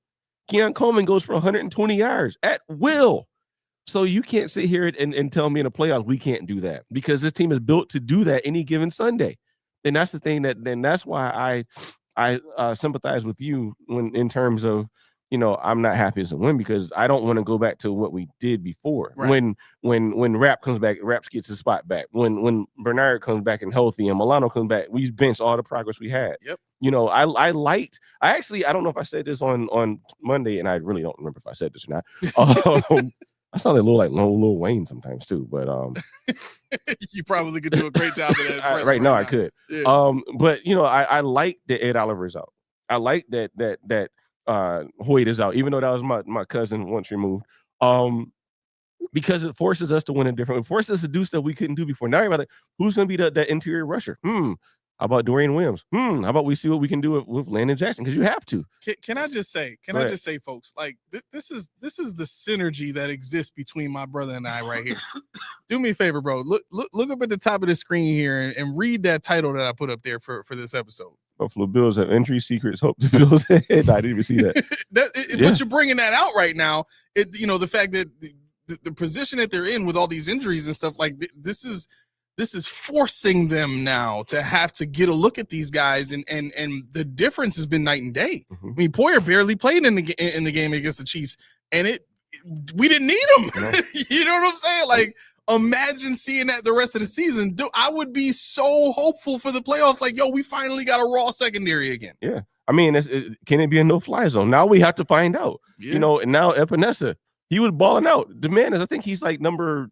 Keon Coleman goes for 120 yards at will. So you can't sit here and tell me in the playoffs we can't do that, because this team is built to do that any given Sunday. And that's the thing that's why I sympathize with you when in terms of, you know, I'm not happy as a win, because I don't want to go back to what we did before. Right. When Rapp comes back, Rapp gets his spot back. When Bernard comes back and healthy and Milano comes back, we bench all the progress we had. Yep. You know, I don't know if I said this on Monday, and I really don't remember if I said this or not. I sound like Lil Wayne sometimes too, but you probably could do a great job of that. right now I could. Yeah. But you know, I like that Ed Oliver's out. I like that Hoyt is out, even though that was my cousin once removed. Because it forces us to win it forces us to do stuff we couldn't do before. Now you're about who's going to be that interior rusher? How about Dorian Williams? How about we see what we can do with Landon Jackson? Because you have to. Can I just say, folks, like this is the synergy that exists between my brother and I right here. Do me a favor, bro. Look up at the top of the screen here and read that title that I put up there for this episode. Buffalo Bills have entry secrets. Hope the Bills ahead. I didn't even see that. But you're bringing that out right now. You know, the fact that the position that they're in with all these injuries and stuff, like this is forcing them now to have to get a look at these guys, and the difference has been night and day. I mean, Poyer barely played in the game against the Chiefs, and we didn't need him. You know what I'm saying? Like, imagine seeing that the rest of the season. I would be so hopeful for the playoffs. Like, yo, we finally got a raw secondary again. Yeah, I mean, can it be a no-fly zone? Now we have to find out. Yeah. You know, and now Epinesa, he was balling out. The man is, I think he's like number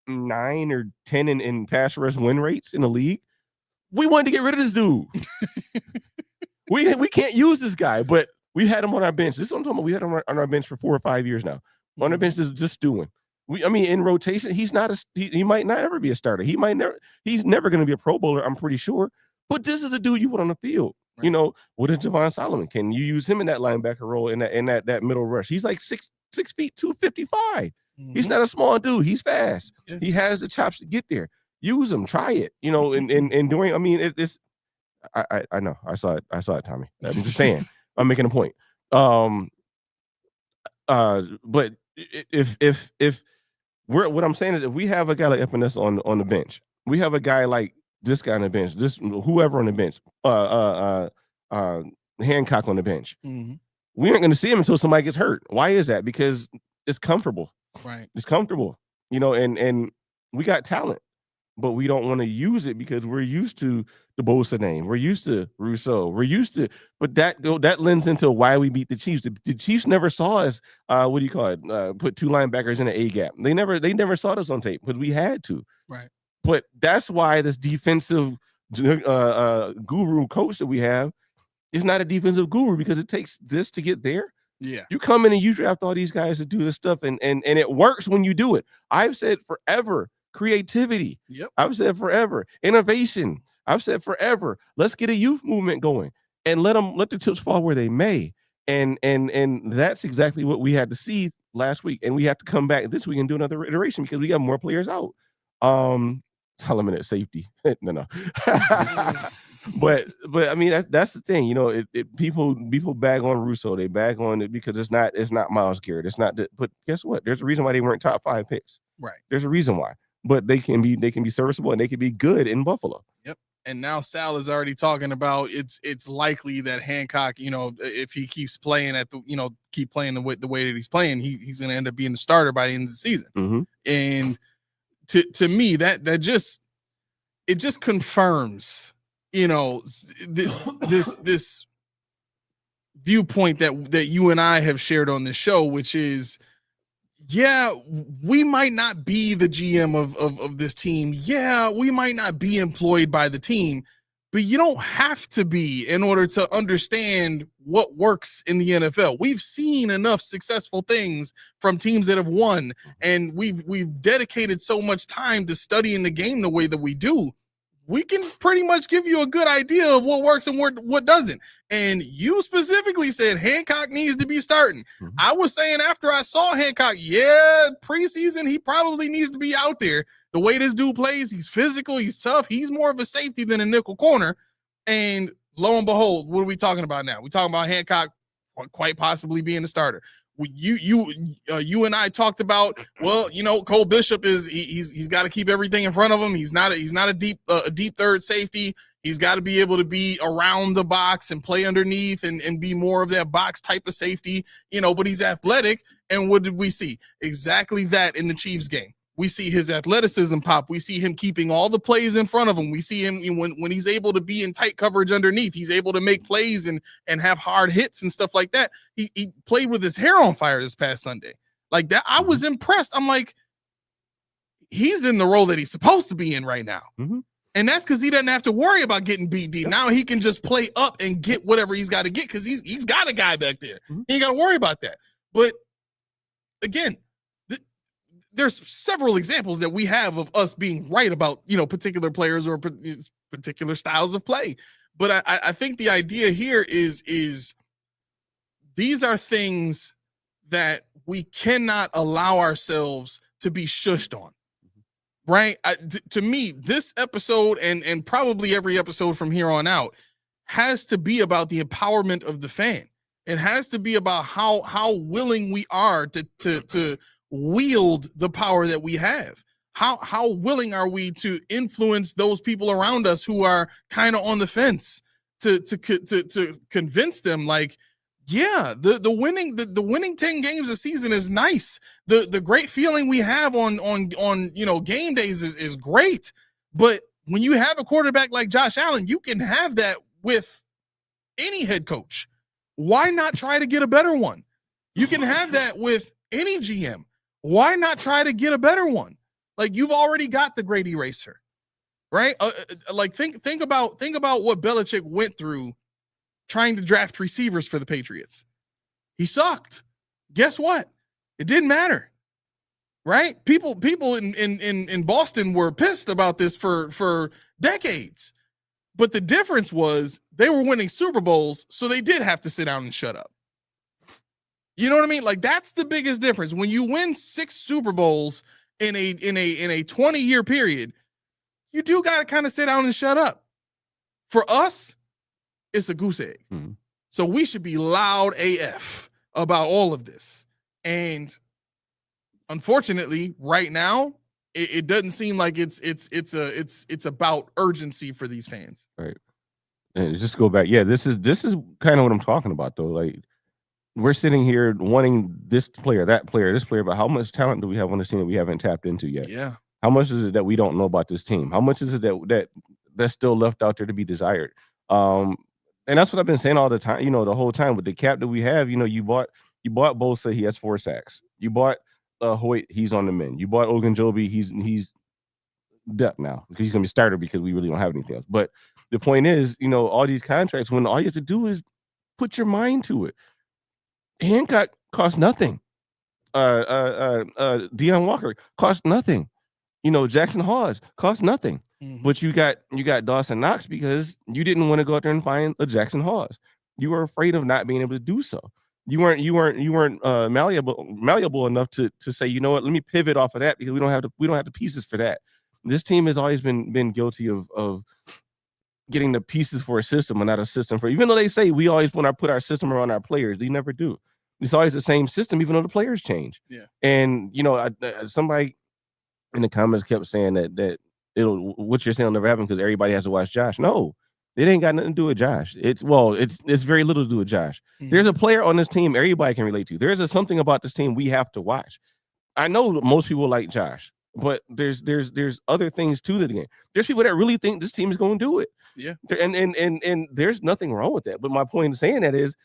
9 or 10 in pass rush win rates in the league. We wanted to get rid of this dude. we can't use this guy, but we had him on our bench. This is what I'm talking about. We had him on our bench for 4 or 5 years now. On our bench is just doing. In rotation, he might not ever be a starter. He's never going to be a Pro Bowler, I'm pretty sure. But this is a dude you put on the field. Right. You know, what is Javon Solomon? Can you use him in that linebacker role in that middle rush? He's like 6 feet 255. He's not a small dude. He's fast. Yeah. He has the chops to get there. Use him. Try it. You know, and doing. I mean, it's. I know. I saw it, Tommy. I'm just saying. I'm making a point. But if what I'm saying is, if we have a guy like Epinesa on the bench, we have a guy like this guy on the bench, this whoever on the bench, Hancock on the bench. We aren't going to see him until somebody gets hurt. Why is that? Because it's comfortable. Right. It's comfortable. You know, and we got talent. but we don't want to use it because we're used to the Bosa name. We're used to Rousseau. We're used to, but that lends into why we beat the Chiefs. The Chiefs never saw us. What do you call it? Put 2 linebackers in an A gap. They never saw us on tape, but we had to. Right. But that's why this defensive guru coach that we have is not a defensive guru, because it takes this to get there. Yeah. You come in and you draft all these guys to do this stuff, and it works when you do it. I've said forever, creativity. Yep. I've said forever, innovation. I've said forever, let's get a youth movement going and let the chips fall where they may. And that's exactly what we had to see last week. And we have to come back this week and do another iteration because we got more players out. Solomon at safety. No. But I mean, that's the thing, you know, people bag on Rousseau, they bag on it because it's not Myles Garrett. It's not but guess what? There's a reason why they weren't top 5 picks. Right. There's a reason why. But they can be serviceable and they can be good in Buffalo. Yep. And now Sal is already talking about it's likely that Hancock, you know, if he keeps playing keep playing the way that he's playing, he's going to end up being the starter by the end of the season. Mm-hmm. And to me, that just confirms, you know, this viewpoint that you and I have shared on this show, which is, yeah, we might not be the GM of this team. Yeah, we might not be employed by the team, but you don't have to be in order to understand what works in the NFL. We've seen enough successful things from teams that have won, and we've dedicated so much time to studying the game the way that we do. We can pretty much give you a good idea of what works and what doesn't. And you specifically said Hancock needs to be starting. Mm-hmm. I was saying after I saw Hancock, preseason, he probably needs to be out there. The way this dude plays, he's physical, he's tough. He's more of a safety than a nickel corner. And lo and behold, what are we talking about now? We're talking about Hancock quite possibly being the starter. You and I talked about, well, you know, Cole Bishop he's got to keep everything in front of him. He's not a deep third safety. He's got to be able to be around the box and play underneath and be more of that box type of safety, you know, but he's athletic. And what did we see? Exactly that in the Chiefs game. We see his athleticism pop. We see him keeping all the plays in front of him. We see him when he's able to be in tight coverage underneath. He's able to make plays and have hard hits and stuff like that. He played with his hair on fire this past Sunday. Like that, I was impressed. I'm like, he's in the role that he's supposed to be in right now. Mm-hmm. And that's because he doesn't have to worry about getting beat deep. Now he can just play up and get whatever he's got to get because he's got a guy back there. Mm-hmm. He ain't got to worry about that. But again, there's several examples that we have of us being right about, you know, particular players or particular styles of play. But I think the idea here is these are things that we cannot allow ourselves to be shushed on, right? To me, this episode and probably every episode from here on out has to be about the empowerment of the fan. It has to be about how willing we are to wield the power that we have. How willing are we to influence those people around us who are kind of on the fence to convince them, like, yeah, the winning 10 games a season is nice. The great feeling we have on you know game days is great. But when you have a quarterback like Josh Allen, you can have that with any head coach. Why not try to get a better one? You can have that with any GM. Why not try to get a better one? Like, you've already got the great eraser, right? Like think about what Belichick went through trying to draft receivers for the Patriots. He sucked. Guess what? It didn't matter, right? People in Boston were pissed about this for decades, but the difference was they were winning Super Bowls, so they did have to sit down and shut up. You know what I mean? Like, that's the biggest difference. When you win 6 Super Bowls in a 20-year period, you do got to kind of sit down and shut up. For us, it's a goose egg. Mm-hmm. So we should be loud AF about all of this. And unfortunately, right now, it doesn't seem like it's about urgency for these fans. Right. And just go back. Yeah, this is kind of what I'm talking about, though. Like, we're sitting here wanting this player, that player, this player, but how much talent do we have on the team that we haven't tapped into yet? Yeah. How much is it that we don't know about this team? How much is it that's still left out there to be desired? And that's what I've been saying all the time, the whole time with the cap that we have. You bought Bosa, he has 4 sacks. You bought Hoyt, he's on the mend. You bought Ogunjobi, he's depth now because he's gonna be starter because we really don't have anything else. But the point is, all these contracts, when all you have to do is put your mind to it. Hancock costs nothing. Deion Walker costs nothing. Jackson Hawes costs nothing. Mm-hmm. But you got Dawson Knox because you didn't want to go out there and find a Jackson Hawes. You were afraid of not being able to do so. You weren't malleable enough to say, you know what, let me pivot off of that because we don't have the pieces for that. This team has always been guilty of getting the pieces for a system and not a system for, even though they say we always want to put our system around our players, they never do. It's always the same system, even though the players change. Yeah. And somebody in the comments kept saying that what you're saying will never happen because everybody has to watch Josh. No, it ain't got nothing to do with Josh. It's very little to do with Josh. Mm-hmm. There's a player on this team everybody can relate to. There's something about this team we have to watch. I know most people like Josh, but there's other things to the game. There's people that really think this team is going to do it. Yeah. And there's nothing wrong with that. But my point in saying that is,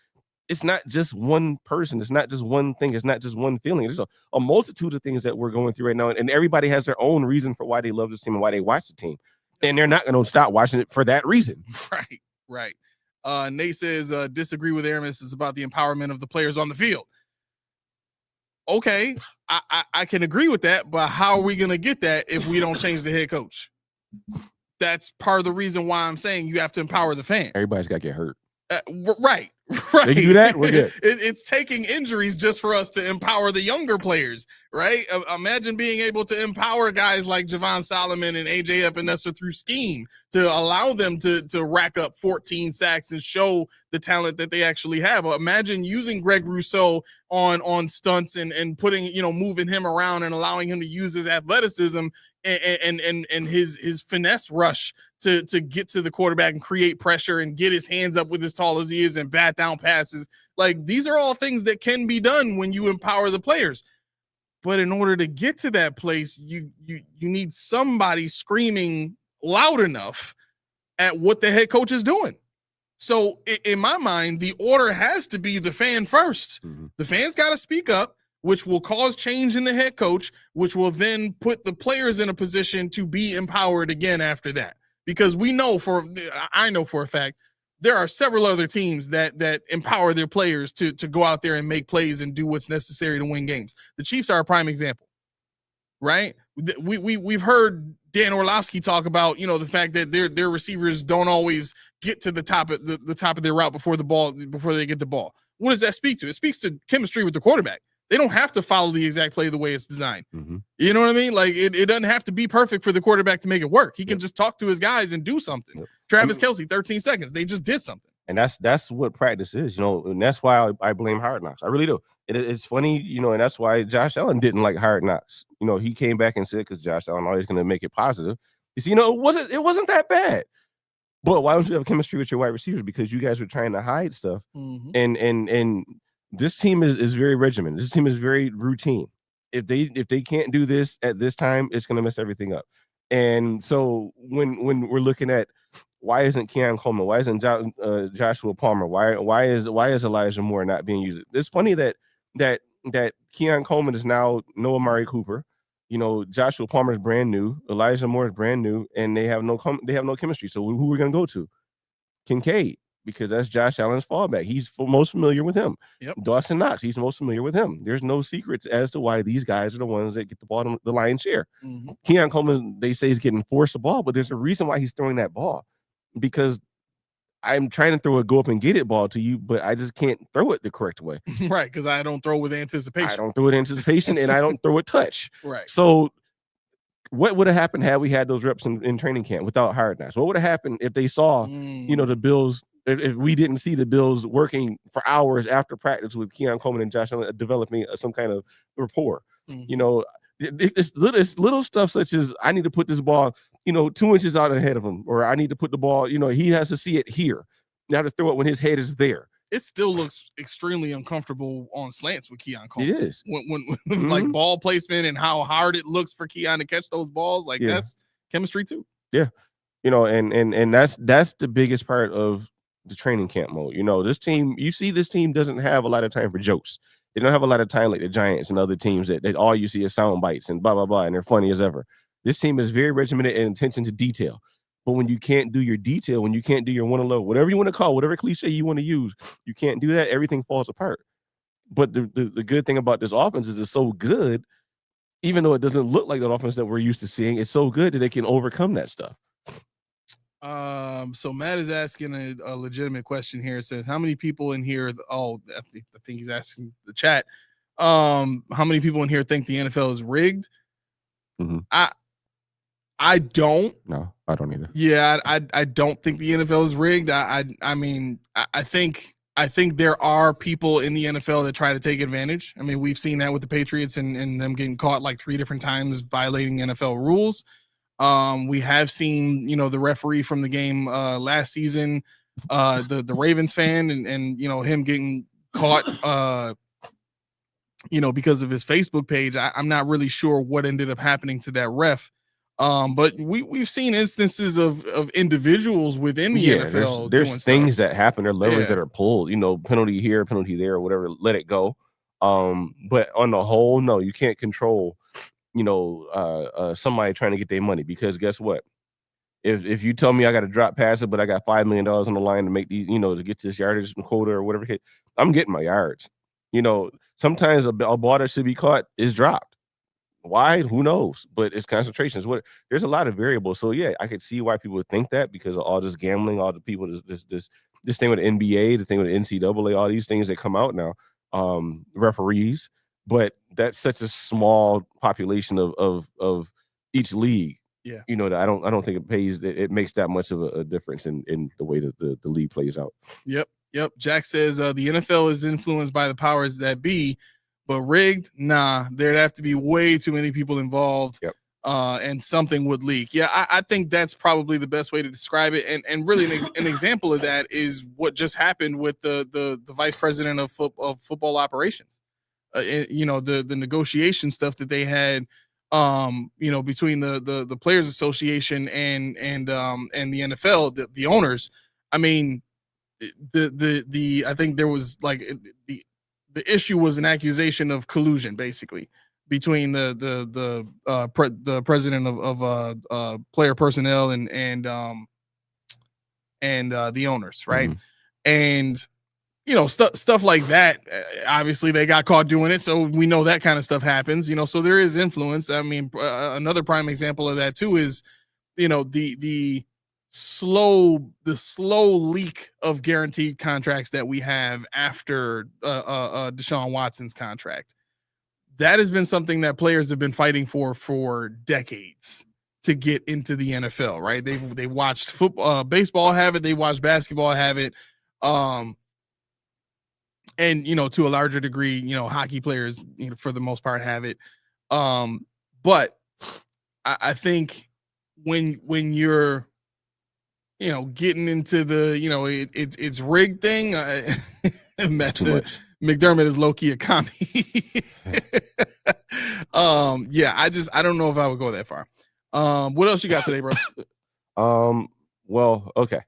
it's not just one person. It's not just one thing. It's not just one feeling. There's a multitude of things that we're going through right now. And everybody has their own reason for why they love this team and why they watch the team. And they're not going to stop watching it for that reason. Right. Nate says, disagree with Aramis. It's about the empowerment of the players on the field. Okay, I can agree with that, but how are we going to get that if we don't change the head coach? That's part of the reason why I'm saying you have to empower the fan. Everybody's got to get hurt. Right. They can do that. We're good. It's taking injuries just for us to empower the younger players, right? Imagine being able to empower guys like Javon Solomon and AJ Epinesa through scheme to allow them to rack up 14 sacks and show the talent that they actually have. Imagine using Greg Rousseau on stunts and putting, moving him around and allowing him to use his athleticism and his finesse rush to get to the quarterback and create pressure and get his hands up with as tall as he is and bat down passes. Like, these are all things that can be done when you empower the players. But in order to get to that place, you need somebody screaming loud enough at what the head coach is doing. So in my mind, the order has to be the fan first. Mm-hmm. The fans got to speak up, which will cause change in the head coach, which will then put the players in a position to be empowered again after that. Because I know for a fact, there are several other teams that empower their players to go out there and make plays and do what's necessary to win games. The Chiefs are a prime example, right? We've heard Dan Orlovsky talk about, the fact that their receivers don't always get to the top of their route before they get the ball. What does that speak to? It speaks to chemistry with the quarterback. They don't have to follow the exact play the way it's designed. Mm-hmm. You know what I mean? Like, it doesn't have to be perfect for the quarterback to make it work. He can just talk to his guys and do something. Yep. Travis Kelce, 13 seconds. They just did something. And that's what practice is, and that's why I blame Hard Knocks. I really do. It's funny, and that's why Josh Allen didn't like Hard Knocks. He came back and said, because Josh Allen always going to make it positive. You see, it wasn't that bad. But why don't you have chemistry with your wide receivers? Because you guys were trying to hide stuff. Mm-hmm. And this team is very regimented. This team is very routine. If they can't do this at this time, it's going to mess everything up. And so when we're looking at why isn't Keon Coleman, why isn't Joshua Palmer, why is Elijah Moore not being used? It's funny that Keon Coleman is now no Amari Cooper. Joshua Palmer is brand new, Elijah Moore is brand new, and they have no chemistry. So who we're going to go to? Kincaid. Because that's Josh Allen's fallback. He's most familiar with him. Yep. Dawson Knox, he's most familiar with him. There's no secrets as to why these guys are the ones that get the ball, the lion's share. Mm-hmm. Keon Coleman, they say he's getting forced the ball, but there's a reason why he's throwing that ball. Because I'm trying to throw a go up and get it ball to you, but I just can't throw it the correct way. Right, because I don't throw with anticipation. I don't throw with anticipation, and I don't throw with touch. Right. So what would have happened had we had those reps in training camp without Hard Knocks? What would have happened if they saw, the Bills? If we didn't see the Bills working for hours after practice with Keon Coleman and Josh Allen developing some kind of rapport, it's little stuff such as I need to put this ball, 2 inches out ahead of him, or I need to put the ball, he has to see it here. Now to throw it when his head is there. it still looks extremely uncomfortable on slants with Keon Coleman. It is. When like ball placement and how hard it looks for Keon to catch those balls, like that's chemistry too. Yeah. You know, and that's the biggest part of the training camp mode. You know, this team doesn't have a lot of time for jokes. They don't have a lot of time like the Giants and other teams that all you see is sound bites and blah, blah, blah, and they're funny as ever. This team is very regimented and attention to detail. But when you can't do your detail, when you can't do your one alone, whatever you want to call, whatever cliche you want to use, you can't do that, everything falls apart. But the good thing about this offense is it's so good, even though it doesn't look like the offense that we're used to seeing, it's so good that they can overcome that stuff. So Matt is asking a legitimate question here. It says, how many people in here? I think he's asking the chat. How many people in here think the NFL is rigged? Mm-hmm. I don't. No, I don't either. Yeah, I don't think the NFL is rigged. I mean, I think there are people in the NFL that try to take advantage. I mean, we've seen that with the Patriots and them getting caught like 3 different times violating NFL rules. We have seen, the referee from the game last season, the Ravens fan, and him getting caught, because of his Facebook page. I'm not really sure what ended up happening to that ref. But we've seen instances of individuals within the NFL. There's things that happen. There are levers that are pulled. Penalty here, penalty there, or whatever. Let it go. But on the whole, no, you can't control. Somebody trying to get their money, because guess what? If you tell me I got to drop pass it, but I got $5 million on the line to make these, to get this yardage quota or whatever, I'm getting my yards. Sometimes a ball that should be caught is dropped. Why? Who knows? But it's concentrations. There's a lot of variables. So yeah, I could see why people would think that, because of all this gambling, all the people, this thing with the NBA, the thing with the NCAA, all these things that come out now, referees. But that's such a small population of each league. Yeah. That I don't think it makes that much of a difference in the way that the league plays out. Yep. Jack says the NFL is influenced by the powers that be, but rigged, nah. There'd have to be way too many people involved. Yep. And something would leak. Yeah, I think that's probably the best way to describe it. And really an example of that is what just happened with the vice president of football operations. The negotiation stuff that they had, between the Players Association and the NFL, the owners. I mean, I think there was like the issue was an accusation of collusion, basically, between the president of player personnel and the owners, right? Mm-hmm. And stuff like that. Obviously, they got caught doing it, so we know that kind of stuff happens. So there is influence. I mean, another prime example of that too is, the slow leak of guaranteed contracts that we have after Deshaun Watson's contract. That has been something that players have been fighting for decades to get into the NFL, right? They watched football, baseball have it, they watched basketball have it. And, to a larger degree, hockey players, for the most part have it. But I think when you're, getting into the, it's rigged thing, McDermott is low-key a commie. I don't know if I would go that far. What else you got today, bro? Well, okay.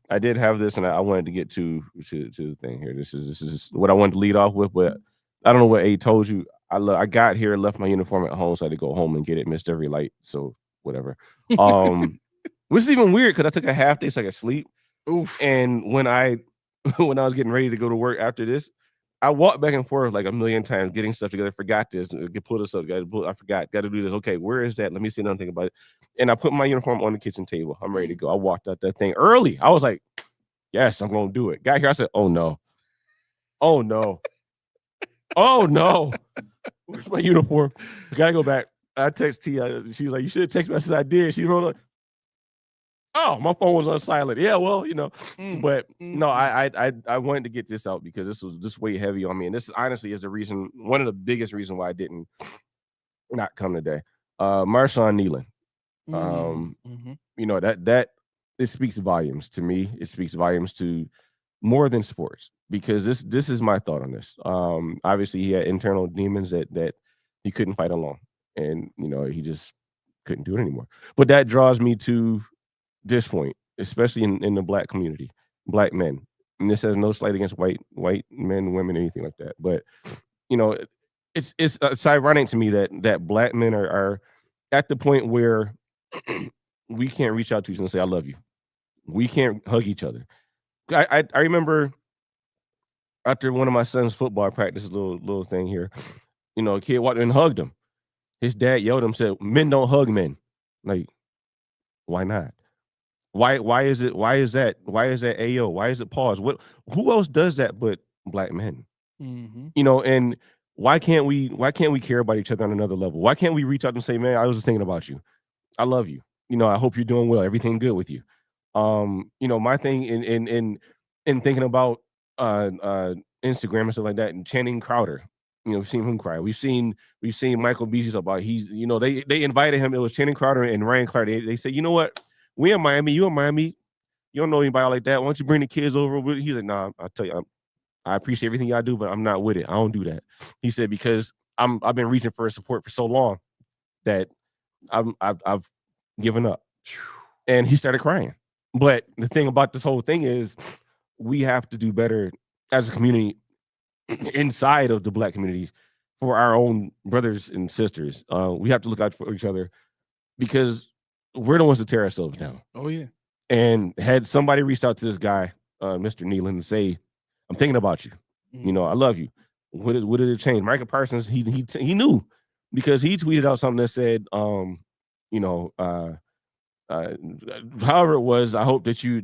I did have this, and I wanted to get to the thing here. This is what I wanted to lead off with, but I don't know what A told you. I got here, left my uniform at home, so I had to go home and get it. Missed every light, so whatever. Which is even weird because I took a half day so I could sleep. Oof. And when I was getting ready to go to work after this, I walked back and forth like a million times getting stuff together. Forgot this. Pull this up. I forgot. Got to do this. Okay, where is that? Let me see nothing about it. And I put my uniform on the kitchen table. I'm ready to go. I walked out that thing early. I was like, yes, I'm going to do it. Got here. I said, oh, no. Oh, no. Oh, no. Where's my uniform? I got to go back. I text Tia. She was like, you should have texted me. I said, I did. She wrote like, oh, my phone was on silent. Yeah, well, but no, I wanted to get this out because this was just way heavy on me. And this honestly is the reason, one of the biggest reasons why I didn't not come today. Marshawn Kneeland. That it speaks volumes to me. It speaks volumes to more than sports, because this is my thought on this. Obviously he had internal demons that he couldn't fight alone, and he just couldn't do it anymore. But that draws me to this point, especially in the black community, black men. And this has no slight against white men, women, anything like that. But it's ironic to me that black men are at the point where we can't reach out to each other and say I love you. We can't hug each other. I remember after one of my son's football practice, little thing here, a kid walked in and hugged him. His dad yelled at him, said, "Men don't hug men." Like, why not? Why is that? Why is that AO? Why is it pause? Who else does that but black men? Mm-hmm. And why can't we care about each other on another level? Why can't we reach out and say, "Man, I was just thinking about you. I love you. I hope you're doing well. Everything good with you." My thing in thinking about Instagram and stuff like that, and Channing Crowder, we've seen him cry. We've seen Michael Beasley talk about they invited him. It was Channing Crowder and Ryan Clark. They said, "You know what? We in Miami. You in Miami. You don't know anybody like that. Why don't you bring the kids over?" He's like, "Nah, I'll tell you, I appreciate everything y'all do, but I'm not with it. I don't do that." He said, "Because I've been reaching for support for so long that I've given up." And he started crying. But the thing about this whole thing is we have to do better as a community inside of the black community for our own brothers and sisters. We have to look out for each other, because we're the ones that tear ourselves down. Oh, yeah. And had somebody reached out to this guy, Mr. Nealon, and say, "I'm thinking about you. I love you." What did it change? Michael Parsons, he knew, because he tweeted out something that said, however it was, "I hope that you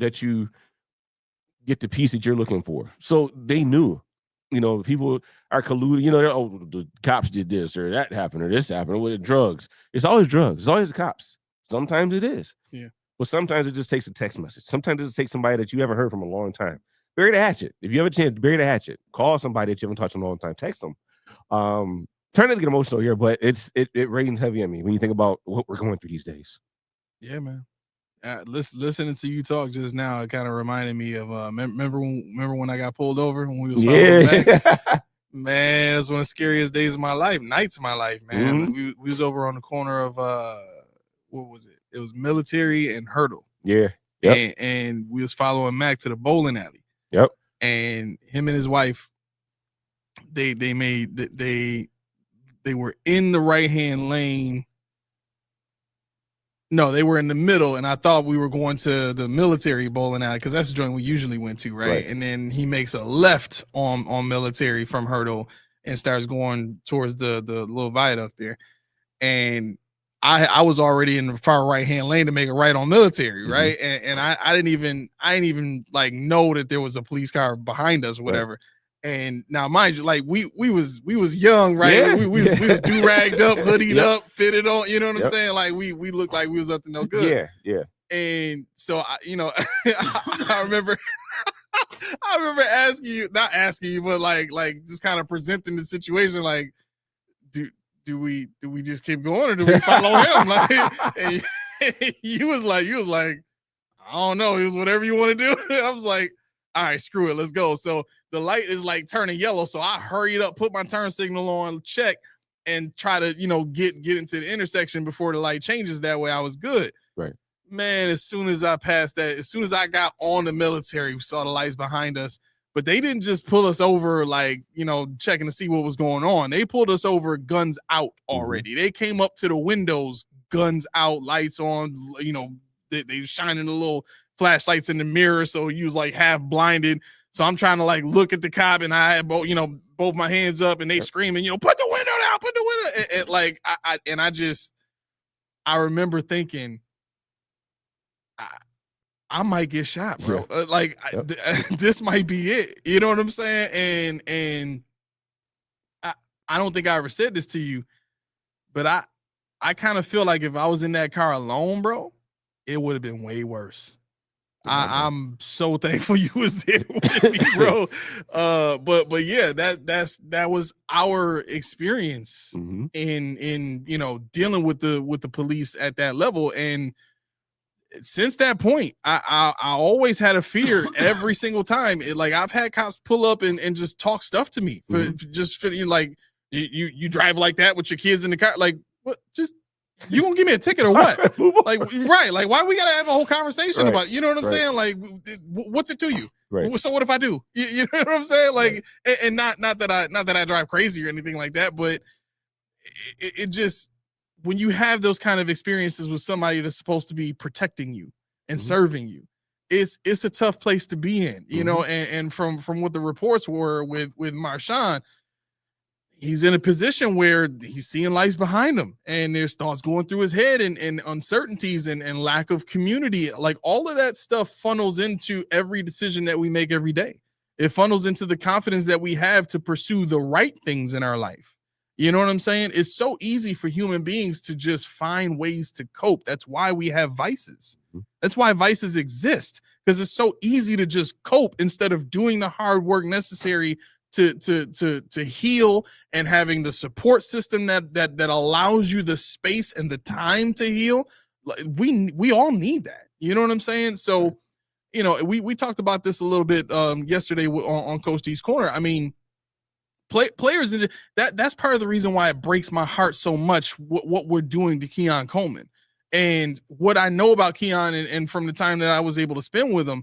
get the peace that you're looking for." So they knew, people are colluding, "Oh, the cops did this or that happened or this happened," or with drugs. It's always drugs. It's always the cops. Sometimes it is. Yeah. But sometimes it just takes a text message. Sometimes it just takes somebody that you haven't heard from a long time. Bury the hatchet. If you have a chance, bury the hatchet. Call somebody that you haven't touched in a long time. Text them. Trying not to get emotional here, but it rains heavy on me when you think about what we're going through these days. Yeah, man. Listening to you talk just now, it kind of reminded me of remember when I got pulled over when we was following back? Man, it was one of the scariest days of my life, nights of my life, man. Mm-hmm. We was over on the corner of what was it? It was Military and Hurdle. Yeah. Yep. And we was following Mac to the bowling alley. Yep. And him and his wife, they were in the right hand lane. No, they were in the middle, and I thought we were going to the Military bowling alley, because that's the joint we usually went to, right? And then he makes a left on Military from Hurdle and starts going towards the little viaduct there. And I was already in the far right hand lane to make a right on Military, right? And I didn't even like know that there was a police car behind us, or whatever. Right. And now, mind you, like we was young, right? Yeah. We was do-ragged up, hoodied up, fitted on. You know what I'm saying? Like we looked like we was up to no good. Yeah. And so I remember not asking you, but like just kind of presenting the situation, like, do we just keep going, or do we follow him? Like, and you was like, I don't know. It was whatever you want to do. And I was like, all right, screw it, let's go. So the light is like turning yellow, so I hurried up, put my turn signal on, check, and try to get into the intersection before the light changes. That way I was good. Right. Man, as soon as I passed that, as soon as I got on the Military, we saw the lights behind us. But they didn't just pull us over, like, checking to see what was going on. They pulled us over, guns out already. They came up to the windows, guns out, lights on. They shining the little flashlights in the mirror, so you was like half blinded. So I'm trying to like look at the cop, and I had both my hands up, and they screaming, put the window down, put the window. And like I remember thinking, I might get shot, bro. Yeah. This might be it. You know what I'm saying? And I don't think I ever said this to you, but I kind of feel like if I was in that car alone, bro, it would have been way worse. I'm so thankful you was there with me, bro. But yeah, that was our experience in dealing with the police at that level. And since that point, I always had a fear every single time. Like I've had cops pull up and just talk stuff to me for just like you drive like that with your kids in the car. Like what? Just you gonna give me a ticket or what? Like right? Like why we gotta have a whole conversation about? You know what I'm saying? Like what's it to you? Right. So what if I do? You know what I'm saying? Like and not that I drive crazy or anything like that, but it just. When you have those kind of experiences with somebody that's supposed to be protecting you and serving you, it's a tough place to be in, you know. And from what the reports were with Marshawn, he's in a position where he's seeing lights behind him, and there's thoughts going through his head, and uncertainties and lack of community. Like all of that stuff funnels into every decision that we make every day. It funnels into the confidence that we have to pursue the right things in our life. You know what I'm saying? It's so easy for human beings to just find ways to cope. That's why we have vices. That's why vices exist, because it's so easy to just cope instead of doing the hard work necessary to heal and having the support system that allows you the space and the time to heal. We all need that. You know what I'm saying? So, you know, we talked about this a little bit yesterday on Coach D's Corner. I mean, players, that's part of the reason why it breaks my heart so much what we're doing to Keon Coleman. And what I know about Keon and from the time that I was able to spend with him,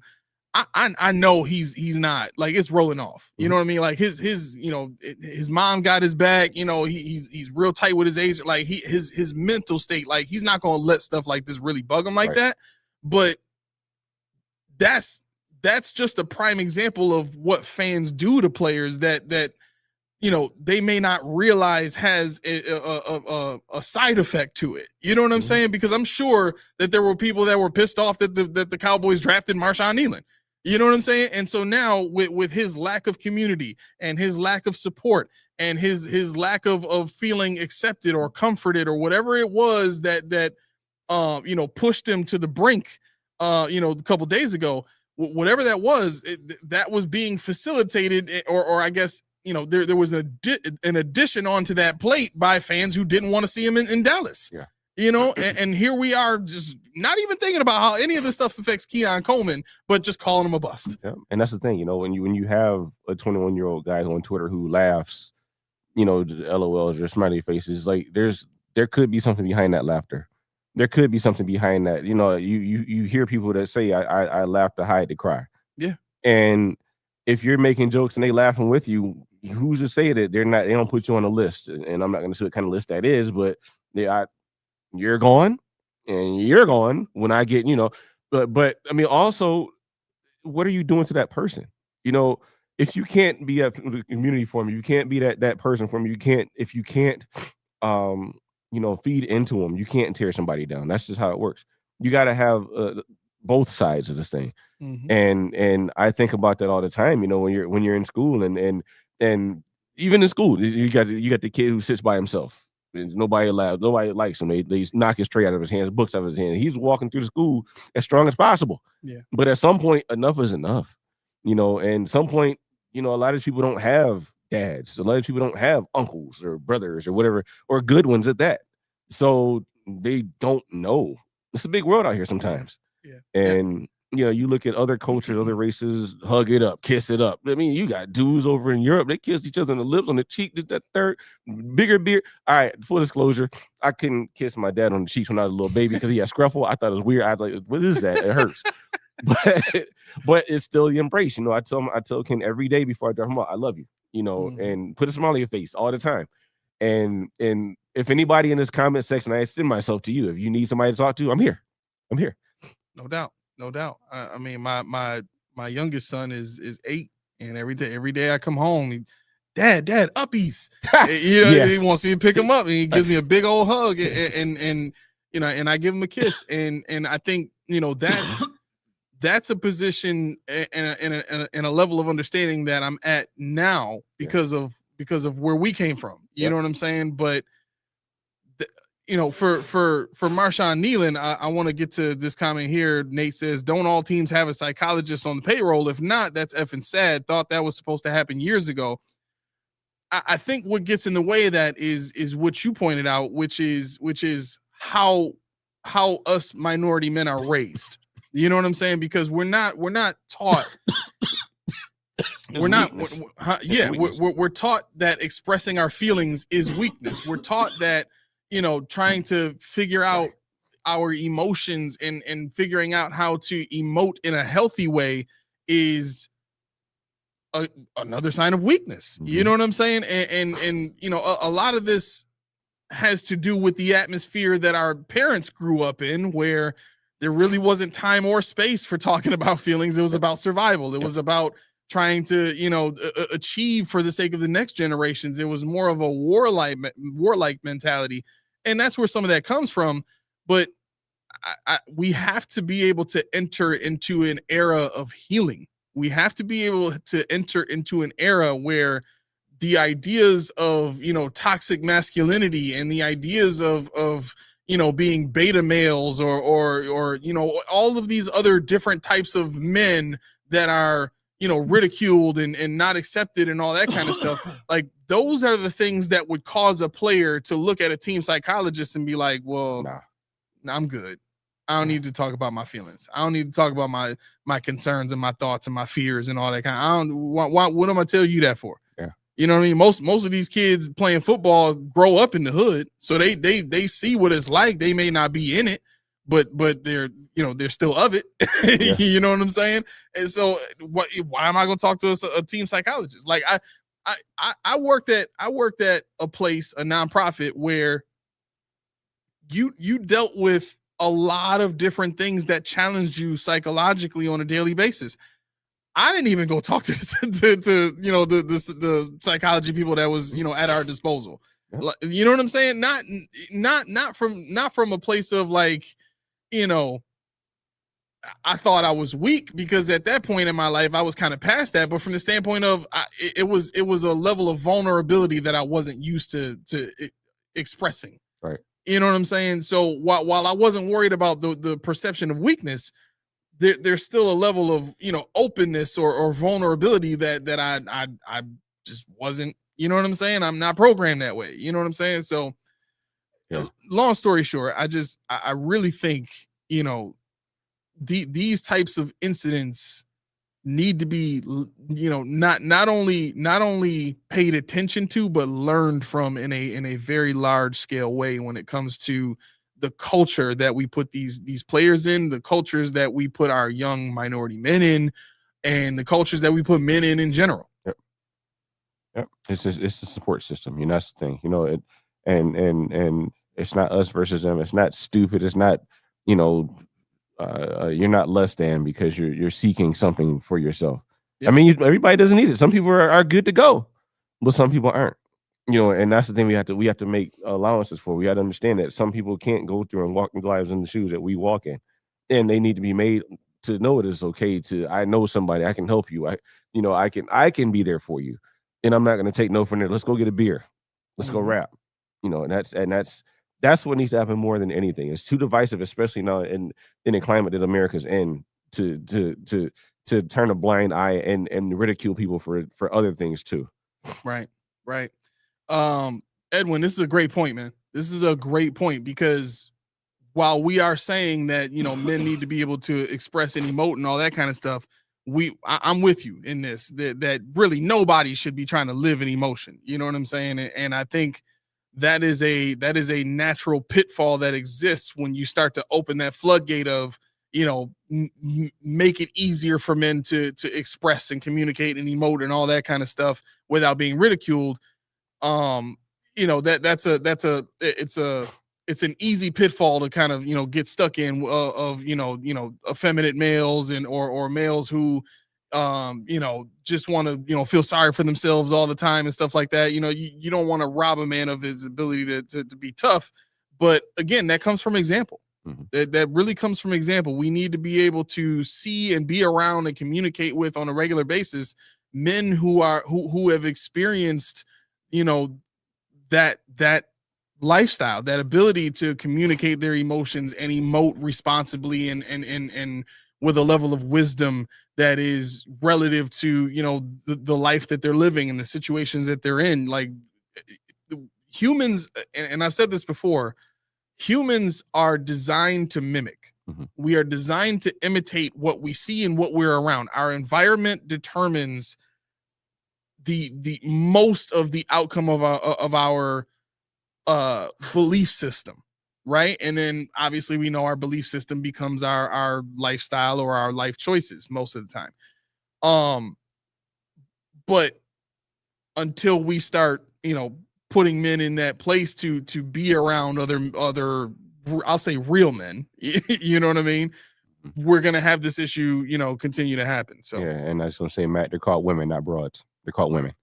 I know he's not like it's rolling off. You know what I mean? Like his you know, his mom got his back. You know, he's real tight with his agent. Like his mental state, like he's not gonna let stuff like this really bug him like that. But that's just a prime example of what fans do to players that you know, they may not realize has a side effect to it. You know what I'm saying? Because I'm sure that there were people that were pissed off that the Cowboys drafted Marshawn Nealon. You know what I'm saying? And so now with his lack of community and his lack of support and his lack of feeling accepted or comforted or whatever it was that you know, pushed him to the brink, you know, a couple days ago, whatever that was, that was being facilitated or I guess, you know, there was an addition onto that plate by fans who didn't want to see him in Dallas. Yeah. You know, and here we are just not even thinking about how any of this stuff affects Keon Coleman, but just calling him a bust. Yeah. And that's the thing, you know, when you have a 21-year-old guy on Twitter who laughs, you know, LOLs or smiley faces, like there could be something behind that laughter. There could be something behind that. You know, you hear people that say I laugh to hide the cry. Yeah. And if you're making jokes and they laughing with you, who's to say that they don't put you on a list? And I'm not going to say what kind of list that is, but you're gone and you're gone when I get, you know, but I mean, also, what are you doing to that person? You know, if you can't be a community for me, you can't be that person for me. If you can't, you know, feed into them, you can't tear somebody down. That's just how it works. You got to have both sides of this thing. And I think about that all the time, you know, when you're in school and even in school, you got the kid who sits by himself. Nobody allowed, nobody likes him. They knock his tray out of his hands, books out of his hand. He's walking through the school as strong as possible. Yeah. But at some point, enough is enough. You know, and some point, you know, a lot of people don't have dads. A lot of people don't have uncles or brothers or whatever, or good ones at that. So they don't know. It's a big world out here sometimes. Yeah. And you know, you look at other cultures, other races, hug it up, kiss it up. I mean, you got dudes over in Europe, they kiss each other on the lips, on the cheek, that third, bigger beard. All right, full disclosure, I couldn't kiss my dad on the cheeks when I was a little baby because he had scruffle. I thought it was weird. I was like, what is that? It hurts. but it's still the embrace. You know, I tell Ken every day before I drop him off, I love you, you know, and put a smile on your face all the time. And if anybody in this comment section, I extend myself to you. If you need somebody to talk to, I'm here. No doubt. No doubt. I mean, my youngest son is 8, and every day I come home, Dad, uppies. You know, he wants me to pick him up, and he gives me a big old hug, and you know, and I give him a kiss, and I think, you know, that's a position and a level of understanding that I'm at now because of where we came from. You know what I'm saying? But you know, for Marshawn Nealon, I want to get to this comment here. Nate says, don't all teams have a psychologist on the payroll? If not, that's effing sad. Thought that was supposed to happen years ago. I think what gets in the way of that is what you pointed out, which is how how us minority men are raised. You know what I'm saying? Because we're not taught. We're taught that expressing our feelings is weakness. We're taught that, trying to figure out our emotions and figuring out how to emote in a healthy way is another sign of weakness. You know what I'm saying? And a lot of this has to do with the atmosphere that our parents grew up in, where there really wasn't time or space for talking about feelings. It was about survival. It was about trying to, achieve for the sake of the next generations. It was more of a warlike mentality. And that's where some of that comes from. But we have to be able to enter into an era of healing. We have to be able to enter into an era where the ideas of, toxic masculinity and the ideas of being beta males or all of these other different types of men that are, ridiculed and not accepted and all that kind of stuff. Like, those are the things that would cause a player to look at a team psychologist and be like, well, nah, I'm good. I don't need to talk about my feelings. I don't need to talk about my concerns and my thoughts and my fears and all that kind. What am I tell you that for? Yeah. You know what I mean? Most of these kids playing football grow up in the hood, so they see what it's like. They may not be in it, but they're still of it. Yeah. You know what I'm saying? And so why am I going to talk to a team psychologist? Like I worked at a place, a nonprofit, where you dealt with a lot of different things that challenged you psychologically on a daily basis. I didn't even go talk to the psychology people that was, at our disposal. Yeah. You know what I'm saying? Not from a place of like, I thought I was weak, because at that point in my life I was kind of past that. But from the standpoint of it was a level of vulnerability that I wasn't used to expressing. Right. You know what I'm saying? So while I wasn't worried about the perception of weakness, there's still a level of, openness or vulnerability that I just wasn't, you know what I'm saying? I'm not programmed that way. You know what I'm saying? So long story short, I really think, these types of incidents need to be, not only paid attention to, but learned from in a very large scale way when it comes to the culture that we put these players in, the cultures that we put our young minority men in, and the cultures that we put men in general. Yep. It's a support system. That's the thing. And it's not us versus them. It's not stupid. It's not, you're not less than because you're seeking something for yourself. Yep. I mean, everybody doesn't need it. Some people are good to go, but some people aren't. And that's the thing we have to make allowances for. We got to understand that some people can't go through and walk their lives in the shoes that we walk in, and they need to be made to know it is okay to. I know somebody. I can help you. I can be there for you, and I'm not going to take no from there. Let's go get a beer. Let's go rap. And that's what needs to happen more than anything. It's too divisive, especially now in the climate that America's in, to turn a blind eye and ridicule people for other things too. Right. Edwin, this is a great point, man. This is a great point, because while we are saying that, men need to be able to express and emote and all that kind of stuff, I'm with you in this, that really nobody should be trying to live an emotion. You know what I'm saying? And I think that is a natural pitfall that exists when you start to open that floodgate of, make it easier for men to express and communicate and emote and all that kind of stuff without being ridiculed. It's an easy pitfall to kind of, get stuck in of effeminate males or males who, just want to, feel sorry for themselves all the time and stuff like that. You don't want to rob a man of his ability to be tough. But again, that comes from example. Mm-hmm. That really comes from example. We need to be able to see and be around and communicate with on a regular basis men who have experienced, that lifestyle, that ability to communicate their emotions and emote responsibly and with a level of wisdom that is relative to, the life that they're living and the situations that they're in. Like, humans, and I've said this before, humans are designed to mimic. We are designed to imitate what we see and what we're around. Our environment determines the most of the outcome of our belief system, right? And then obviously we know our belief system becomes our lifestyle or our life choices most of the time. But until we start, putting men in that place to be around other I'll say real men, you know what I mean? We're gonna have this issue, continue to happen. So yeah, and I was gonna say, Matt, they're called women, not broads. They're called women.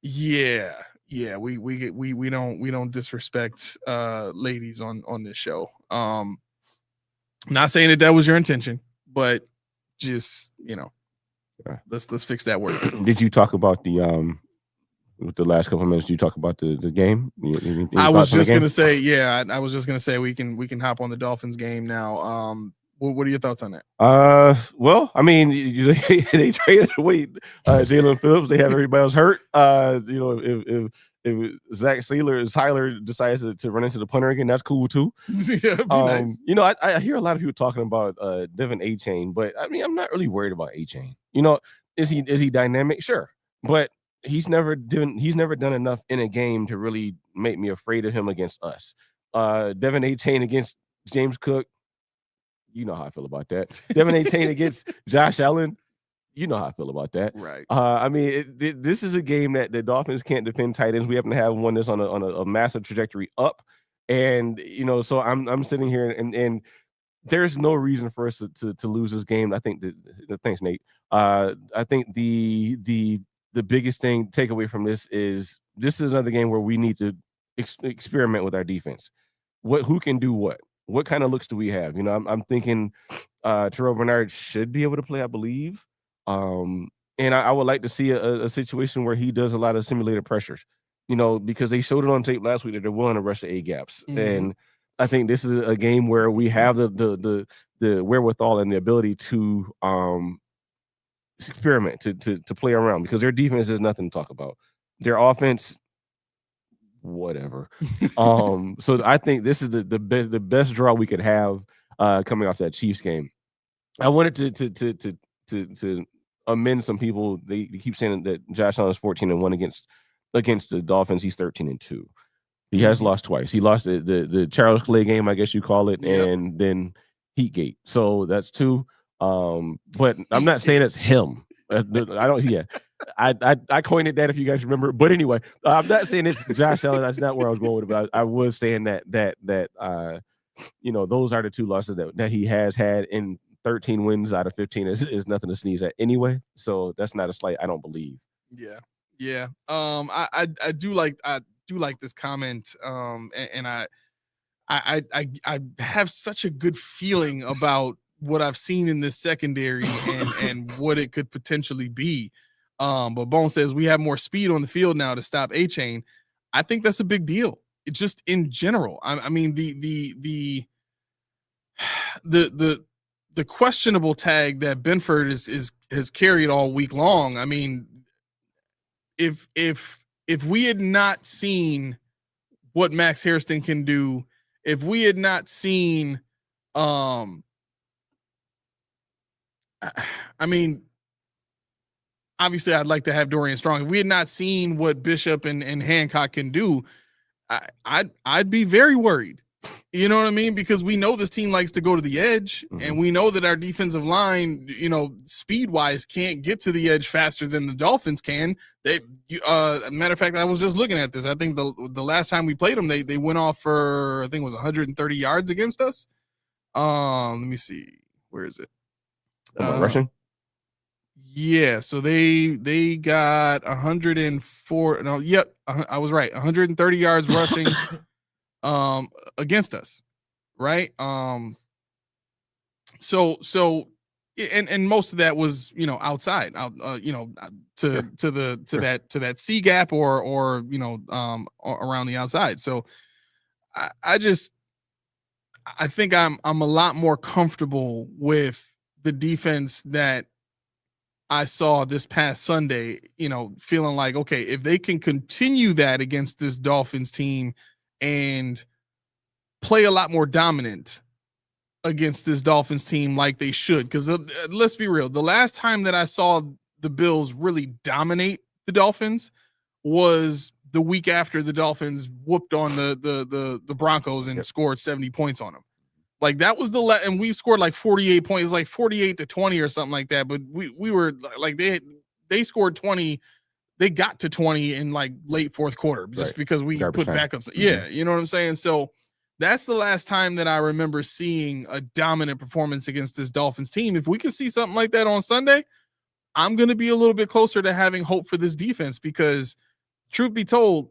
Yeah, we don't disrespect ladies on this show. Not saying that was your intention, but just let's fix that word. Did you talk about with the last couple of minutes? You talk about the game. I was just gonna say, I was just gonna say we can hop on the Dolphins game now. What are your thoughts on that? Well, I mean, they traded away Jalen Phillips. They have everybody else hurt. If Zach Seiler decides to run into the punter again, that's cool too. Yeah, nice. I hear a lot of people talking about Devin A-Chain, but I mean, I'm not really worried about A-Chain. Is he dynamic? Sure, but he's never done enough in a game to really make me afraid of him against us. Devin A-Chain against James Cook. You know how I feel about that. Devin A-Chain against Josh Allen. You know how I feel about that. Right. I mean, this is a game that the Dolphins can't defend tight ends. We happen to have one that's on a massive trajectory up. And, so I'm sitting here and there's no reason for us to lose this game. I think thanks, Nate. I think the biggest takeaway from this is another game where we need to experiment with our defense. Who can do what? What kind of looks do we have? I'm thinking Terrell Bernard should be able to play, I believe. And I would like to see a situation where he does a lot of simulated pressures, because they showed it on tape last week that they're willing to rush the A gaps. Mm-hmm. And I think this is a game where we have the wherewithal and the ability to experiment, to play around, because their defense is nothing to talk about. Their offense, whatever. So I think this is the best draw we could have coming off that Chiefs game. I wanted to amend some people. They keep saying that Josh Allen is 14-1 against the Dolphins. He's 13-2. He has lost twice. He lost the Charles Clay game, I guess you call it, yep. And then Heatgate. So that's 2. But I'm not saying it's him. I don't. Yeah, I coined it that, if you guys remember. But anyway, I'm not saying it's Josh Allen. That's not where I was going with it. But I was saying that those are the 2 losses that he has had, in 13 wins out of 15 is nothing to sneeze at anyway. So that's not a slight, I don't believe. Yeah. I do like this comment. And I have such a good feeling about what I've seen in this secondary and what it could potentially be. But Bone says we have more speed on the field now to stop A-Chain. I think that's a big deal. It just in general. I mean, the questionable tag that Benford has carried all week long. I mean, if we had not seen what Max Hairston can do, if we had not seen, I mean, obviously I'd like to have Dorian Strong. If we had not seen what Bishop and Hancock can do, I'd be very worried. You know what I mean? Because we know this team likes to go to the edge, mm-hmm. and we know that our defensive line, speed-wise, can't get to the edge faster than the Dolphins can. Matter of fact, I was just looking at this. I think the last time we played them, they went off for, I think it was 130 yards against us. Let me see. Where is it? Rushing? Yeah, so they got 104. No, yep, I was right. 130 yards rushing. Against us, right? So most of that was outside, to that C gap or around the outside. So I think I'm a lot more comfortable with the defense that I saw this past Sunday. Feeling like, okay, if they can continue that against this Dolphins team and play a lot more dominant against this Dolphins team like they should. Because let's be real, the last time that I saw the Bills really dominate the Dolphins was the week after the Dolphins whooped on the Broncos and scored 70 points on them. Like that was and we scored like 48 points, like 48-20 or something like that. But we were like, they scored 20. They got to 20 in like late fourth quarter just because we put backups. Yeah. You know what I'm saying? So that's the last time that I remember seeing a dominant performance against this Dolphins team. If we can see something like that on Sunday, I'm going to be a little bit closer to having hope for this defense, because truth be told,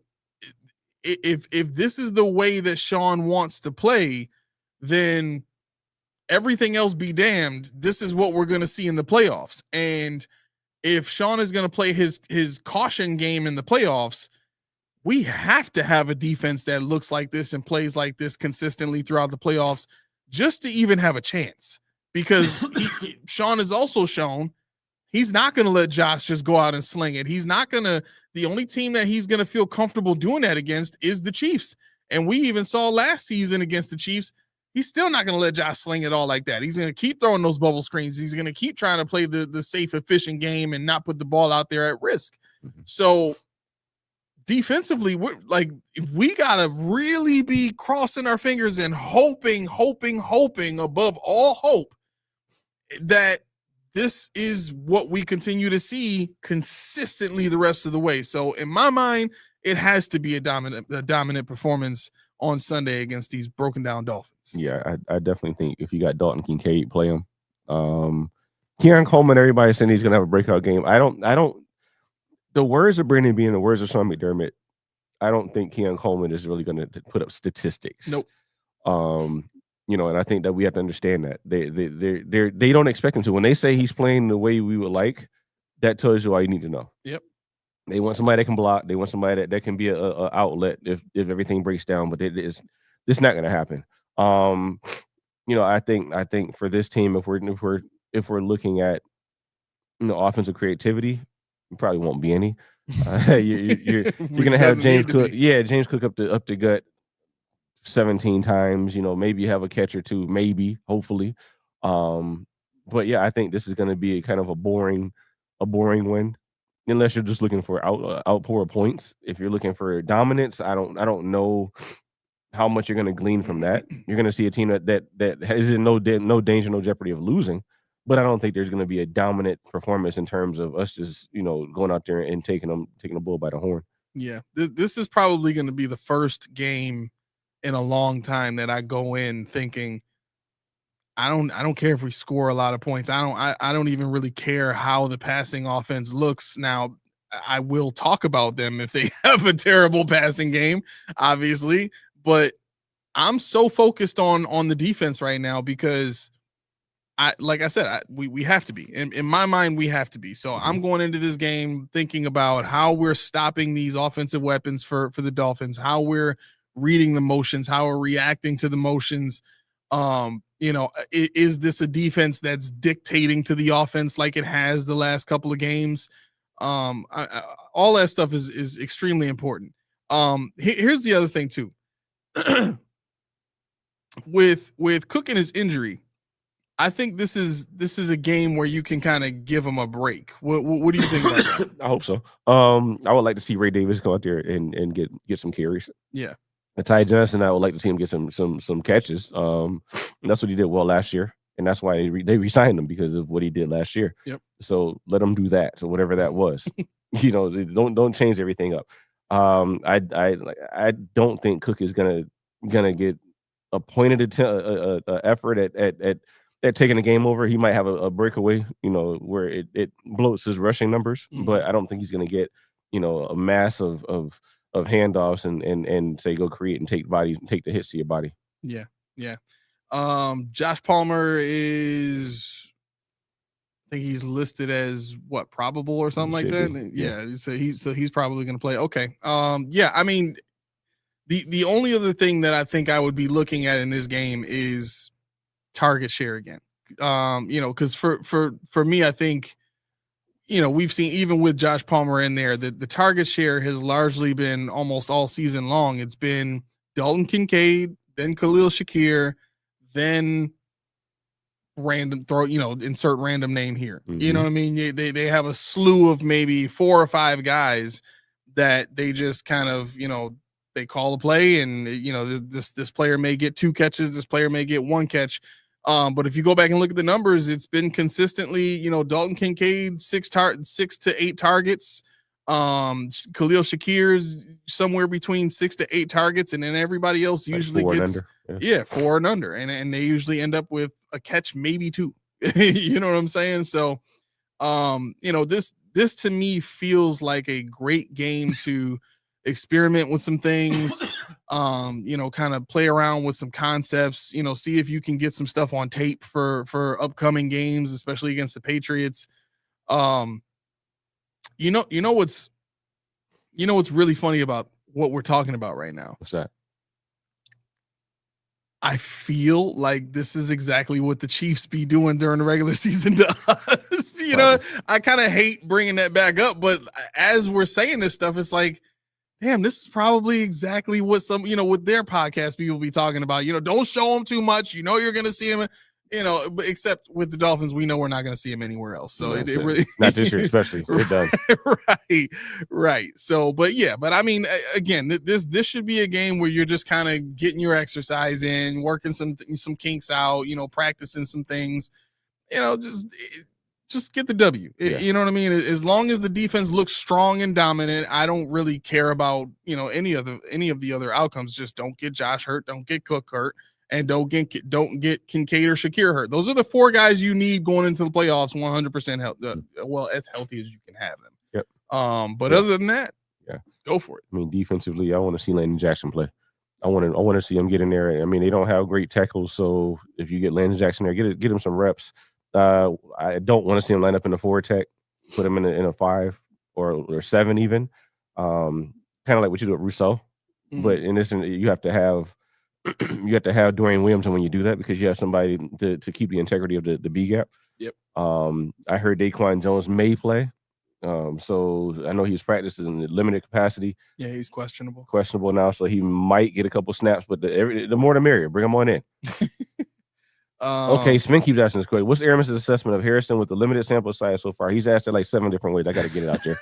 if this is the way that Sean wants to play, then everything else be damned. This is what we're going to see in the playoffs. And if Sean is going to play his caution game in the playoffs, we have to have a defense that looks like this and plays like this consistently throughout the playoffs just to even have a chance. Because Sean has also shown he's not going to let Josh just go out and sling it. He's not going to. The only team that he's going to feel comfortable doing that against is the Chiefs. And we even saw last season against the Chiefs, he's still not going to let Josh sling it all like that. He's going to keep throwing those bubble screens. He's going to keep trying to play the safe, efficient game and not put the ball out there at risk. So defensively, we got to really be crossing our fingers and hoping above all hope that this is what we continue to see consistently the rest of the way. So in my mind, it has to be a dominant performance on Sunday against these broken down Dolphins. Yeah, I definitely think if you got Dalton Kincaid, play him. Keon Coleman, everybody's saying he's gonna have a breakout game. I don't. The words of Brandon being the words of Sean McDermott, I don't think Keon Coleman is really gonna put up statistics. Nope. And I think that we have to understand that they don't expect him to. When they say he's playing the way we would like, that tells you all you need to know. Yep. They want somebody that can block. They want somebody that can be a outlet if everything breaks down. But it's not going to happen. I think for this team, if we're looking at offensive creativity, it probably won't be any. You're going to have James Cook. Yeah, James Cook up the gut 17 times. Maybe you have a catch or two. Maybe, hopefully. But yeah, I think this is going to be a kind of a boring win. Unless you're just looking for outpour points. If you're looking for dominance, I don't know how much you're going to glean from that. You're going to see a team that is in no danger, no jeopardy of losing. But I don't think there's going to be a dominant performance in terms of us just going out there and taking a bull by the horn. Yeah, this is probably going to be the first game in a long time that I go in thinking, I don't care if we score a lot of points. I don't even really care how the passing offense looks. Now, I will talk about them if they have a terrible passing game, obviously, but I'm so focused on the defense right now because we have to be. In my mind, we have to be. So I'm going into this game thinking about how we're stopping these offensive weapons for the Dolphins, how we're reading the motions, how we're reacting to the motions. Is this a defense that's dictating to the offense like it has the last couple of games? All that stuff is extremely important. Here's the other thing too. with Cook and his injury, I think this is a game where you can kind of give him a break. What do you think about that? I hope so. I would like to see Ray Davis go out there and get some carries. Yeah. Ty Johnson, I would like to see him get some catches. That's what he did well last year, and that's why they re-signed him because of what he did last year. Yep. So let him do that. So whatever that was, don't change everything up. I don't think Cook is gonna get a pointed effort at taking the game over. He might have a breakaway, where it bloats his rushing numbers, but I don't think he's gonna get a mass of handoffs and say go create and take the hits to your body. Yeah. Josh Palmer is, I think he's listed as probable or something like that. Be. Yeah. So he's probably going to play. Okay. I mean, the only other thing that I think I would be looking at in this game is target share again. Because for me, I think, we've seen even with Josh Palmer in there, the target share has largely been almost all season long. It's been Dalton Kincaid then Khalil Shakir, then random throw, insert random name here. You know what I mean? They have a slew of maybe 4 or 5 guys that they just kind of, they call a play, and this player may get 2 catches, this player may get 1 catch. But if you go back and look at the numbers, it's been consistently, Dalton Kincaid 6 to 8 targets. Khalil Shakir's somewhere between 6 to 8 targets, and then everybody else usually gets 4 and under, and they usually end up with a catch, maybe 2. You know what I'm saying? So, this to me feels like a great game to experiment with some things, kind of play around with some concepts, see if you can get some stuff on tape for upcoming games, especially against the Patriots. What's really funny about what we're talking about right now? What's that? I feel like this is exactly what the Chiefs be doing during the regular season to us. I kind of hate bringing that back up, but as we're saying this stuff, it's like, damn, this is probably exactly what some, with their podcast people be talking about. Don't show them too much. You're going to see them, but except with the Dolphins, we know we're not going to see them anywhere else. So it really not this year, especially. We're done. Right. So, but I mean, again, this should be a game where you're just kind of getting your exercise in, working some kinks out, practicing some things, just get the W. You know what I mean? As long as the defense looks strong and dominant, I don't really care about, any of the other outcomes. Just don't get Josh hurt, don't get Cook hurt, and don't get Kincaid or Shakir hurt. Those are the 4 guys you need going into the playoffs 100% as healthy as you can have them. Yep. But other than that, go for it. I mean, defensively, I want to see Landon Jackson play. I want to see him get in there. I mean, they don't have great tackles, so if you get Landon Jackson there, get him some reps. I don't want to see him line up in the 4 tech, put him in a 5 or 7 even. Kind of like what you do with Rousseau. But in this, you have to have Dwayne Williams when you do that, because you have somebody to keep the integrity of the B gap. Yep. I heard Daquan Jones may play. So I know he's practicing in limited capacity. Yeah, he's questionable now, so he might get a couple snaps, but the more the merrier. Bring him on in. Okay, Spin keeps asking this question. What's Aramis' assessment of Harrison with the limited sample size so far? He's asked it like 7 different ways. I got to get it out there.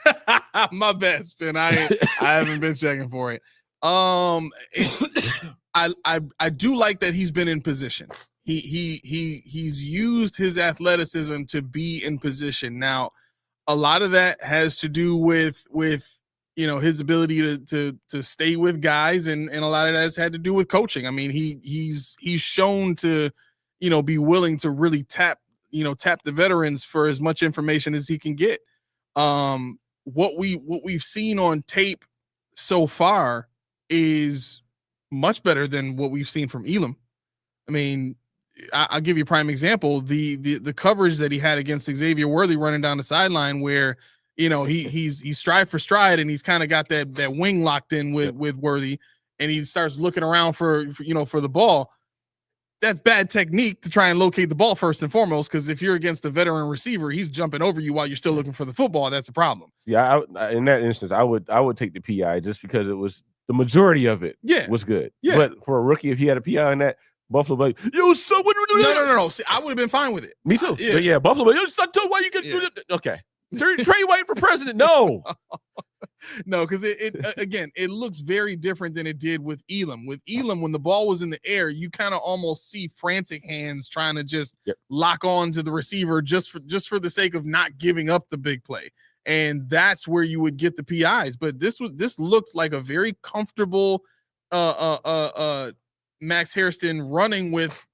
My bad, Spin. I haven't been checking for it. I do like that he's been in position. He's used his athleticism to be in position. Now, a lot of that has to do with his ability to stay with guys, and a lot of that has had to do with coaching. I mean, he's shown to be willing to really tap the veterans for as much information as he can get. What we've seen on tape so far is much better than what we've seen from Elam. I mean, I'll give you a prime example. The coverage that he had against Xavier Worthy running down the sideline, where he's stride for stride, and he's kind of got that wing locked in with Worthy, and he starts looking around for the ball. That's bad technique to try and locate the ball first and foremost, because if you're against a veteran receiver, he's jumping over you while you're still looking for the football. That's a problem. Yeah, in that instance, I would take the PI just because it was the majority of it was good. Yeah. But for a rookie, if he had a PI in that, Buffalo like, yo, so what do we do? No. See, I would have been fine with it. Me too. But yeah, Buffalo, yo, son, why you get okay. Trey White for president? No. No, because it looks very different than it did with Elam. With Elam, when the ball was in the air, you kind of almost see frantic hands trying to just lock on to the receiver just for the sake of not giving up the big play. And that's where you would get the PIs. But this looked like a very comfortable Max Hairston running with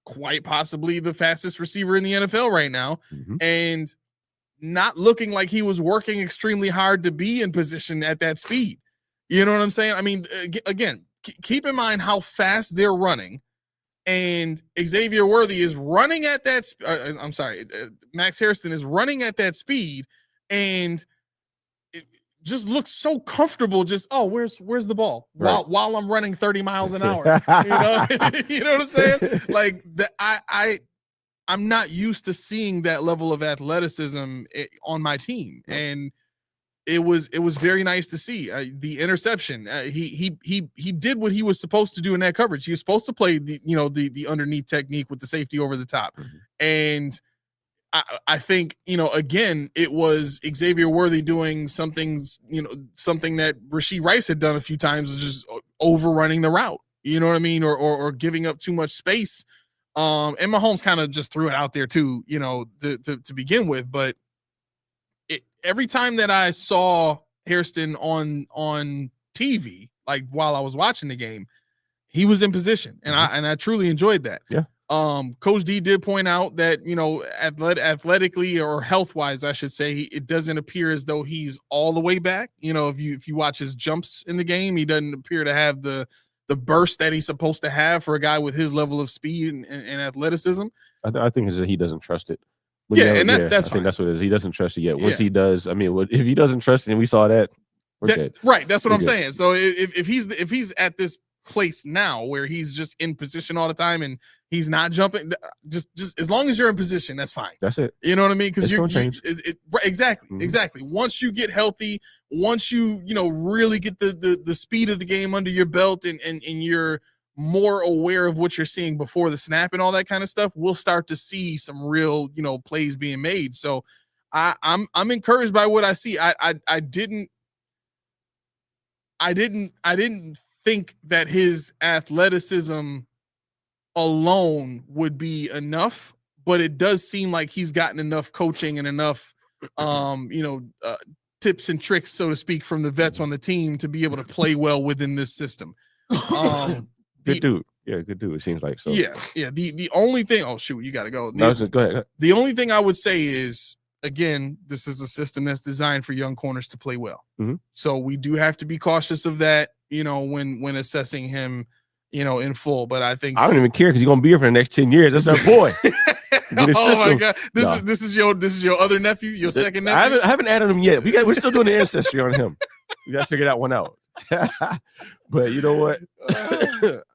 quite possibly the fastest receiver in the NFL right now. And not looking like he was working extremely hard to be in position at that speed. You know what I'm saying? I mean, again, keep in mind how fast they're running, and Xavier Worthy is running at that. Max Hairston is running at that speed, and it just looks so comfortable. Just where's the ball while I'm running 30 miles an hour? You know what I'm saying? Like I'm not used to seeing that level of athleticism on my team. And it was very nice to see the interception. He did what he was supposed to do in that coverage. He was supposed to play the underneath technique with the safety over the top, and I think, again, it was Xavier Worthy doing something that Rashee Rice had done a few times, just overrunning the route. You know what I mean? Or giving up too much space. And Mahomes kind of just threw it out there too, to begin with. But every time that I saw Hairston on TV, like while I was watching the game, he was in position, and I truly enjoyed that. Yeah. Coach D did point out that, athletically or health-wise, I should say, it doesn't appear as though he's all the way back. If you watch his jumps in the game, he doesn't appear to have the burst that he's supposed to have for a guy with his level of speed and athleticism. I think it's that he doesn't trust it. And that's I think that's what it is. He doesn't trust it yet. Once he does, I mean, if he doesn't trust it, and we saw that, we're good. Right. That's what I'm saying. So if he's at this place now where he's just in position all the time and he's not jumping, just as long as you're in position, that's fine. That's it. You know what I mean? Because exactly. Once you get healthy, once you really get the speed of the game under your belt and you're more aware of what you're seeing before the snap and all that kind of stuff, we'll start to see some real plays being made. So I'm encouraged by what I see. I didn't think that his athleticism alone would be enough, but it does seem like he's gotten enough coaching and enough tips and tricks, so to speak, from the vets on the team to be able to play well within this system. Good dude. Yeah, good dude. It seems like so. Yeah. The only thing. Oh shoot, you got to go. Go ahead. The only thing I would say is, again, this is a system that's designed for young corners to play well. So we do have to be cautious of that, when assessing him, in full. But I think I don't even care because he's gonna be here for the next 10 years. That's our boy. My God, this is your other nephew, your second nephew. I haven't added him yet. We're still doing the ancestry on him. We got to figure that one out. But you know what?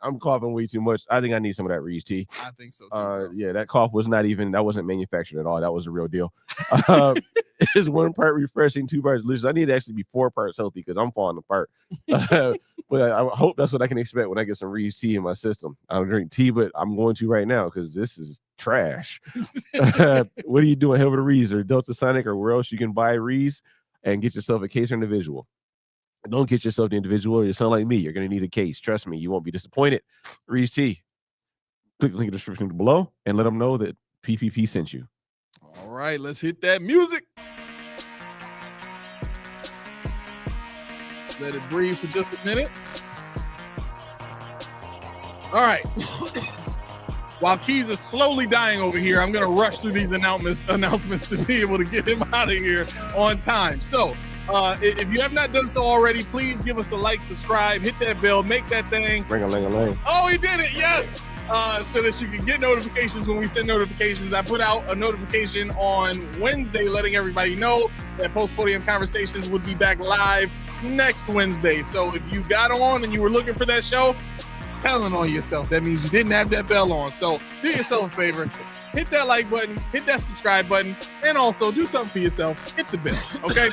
I'm coughing way too much. I think I need some of that Reese tea. I think so too. Yeah, that cough wasn't manufactured at all. That was the real deal. It's 1 part refreshing, 2 parts delicious. I need to actually be 4 parts healthy because I'm falling apart. But I hope that's what I can expect when I get some Reese tea in my system. I don't drink tea, but I'm going to right now because this is trash. What are you doing? Head over to Reese or Delta Sonic or where else you can buy Reese and get yourself a case or individual. Don't get yourself the individual or you sound like me. You're going to need a case. Trust me, you won't be disappointed. Reese Tea. Click the link in the description below and let them know that PPP sent you. All right, let's hit that music. Let it breathe for just a minute. All right. While Keys is slowly dying over here, I'm going to rush through these announcements to be able to get him out of here on time. So, if you have not done so already, please give us a like, subscribe, hit that bell, make that thing. Ring-a-ling-a-ling. Oh, he did it. Yes. So that you can get notifications when we send notifications. I put out a notification on Wednesday letting everybody know that Post Podium Conversations would be back live next Wednesday. So if you got on and you were looking for that show, telling on yourself. That means you didn't have that bell on. So do yourself a favor. Hit that like button, hit that subscribe button, and also do something for yourself. Hit the bell, okay?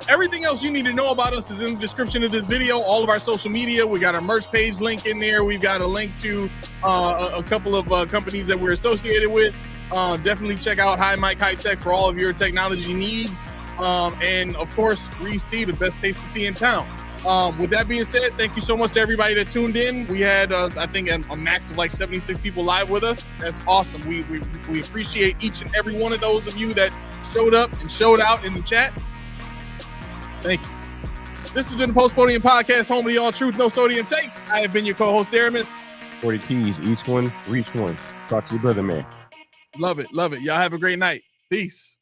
Everything else you need to know about us is in the description of this video. All of our social media. We got our merch page link in there. We've got a link to a couple of companies that we're associated with. Definitely check out High Mike High Tech for all of your technology needs. And of course, Reese Tea, the best tasting tea in town. With that being said, thank you so much to everybody that tuned in. We had, I think, a max of like 76 people live with us. That's awesome. We appreciate each and every one of those of you that showed up and showed out in the chat. Thank you. This has been the Post Podium Podcast, home of the All Truth, No Sodium Takes. I have been your co-host, Aramis. 40 keys, each one, reach one. Talk to your brother, man. Love it. Love it. Y'all have a great night. Peace.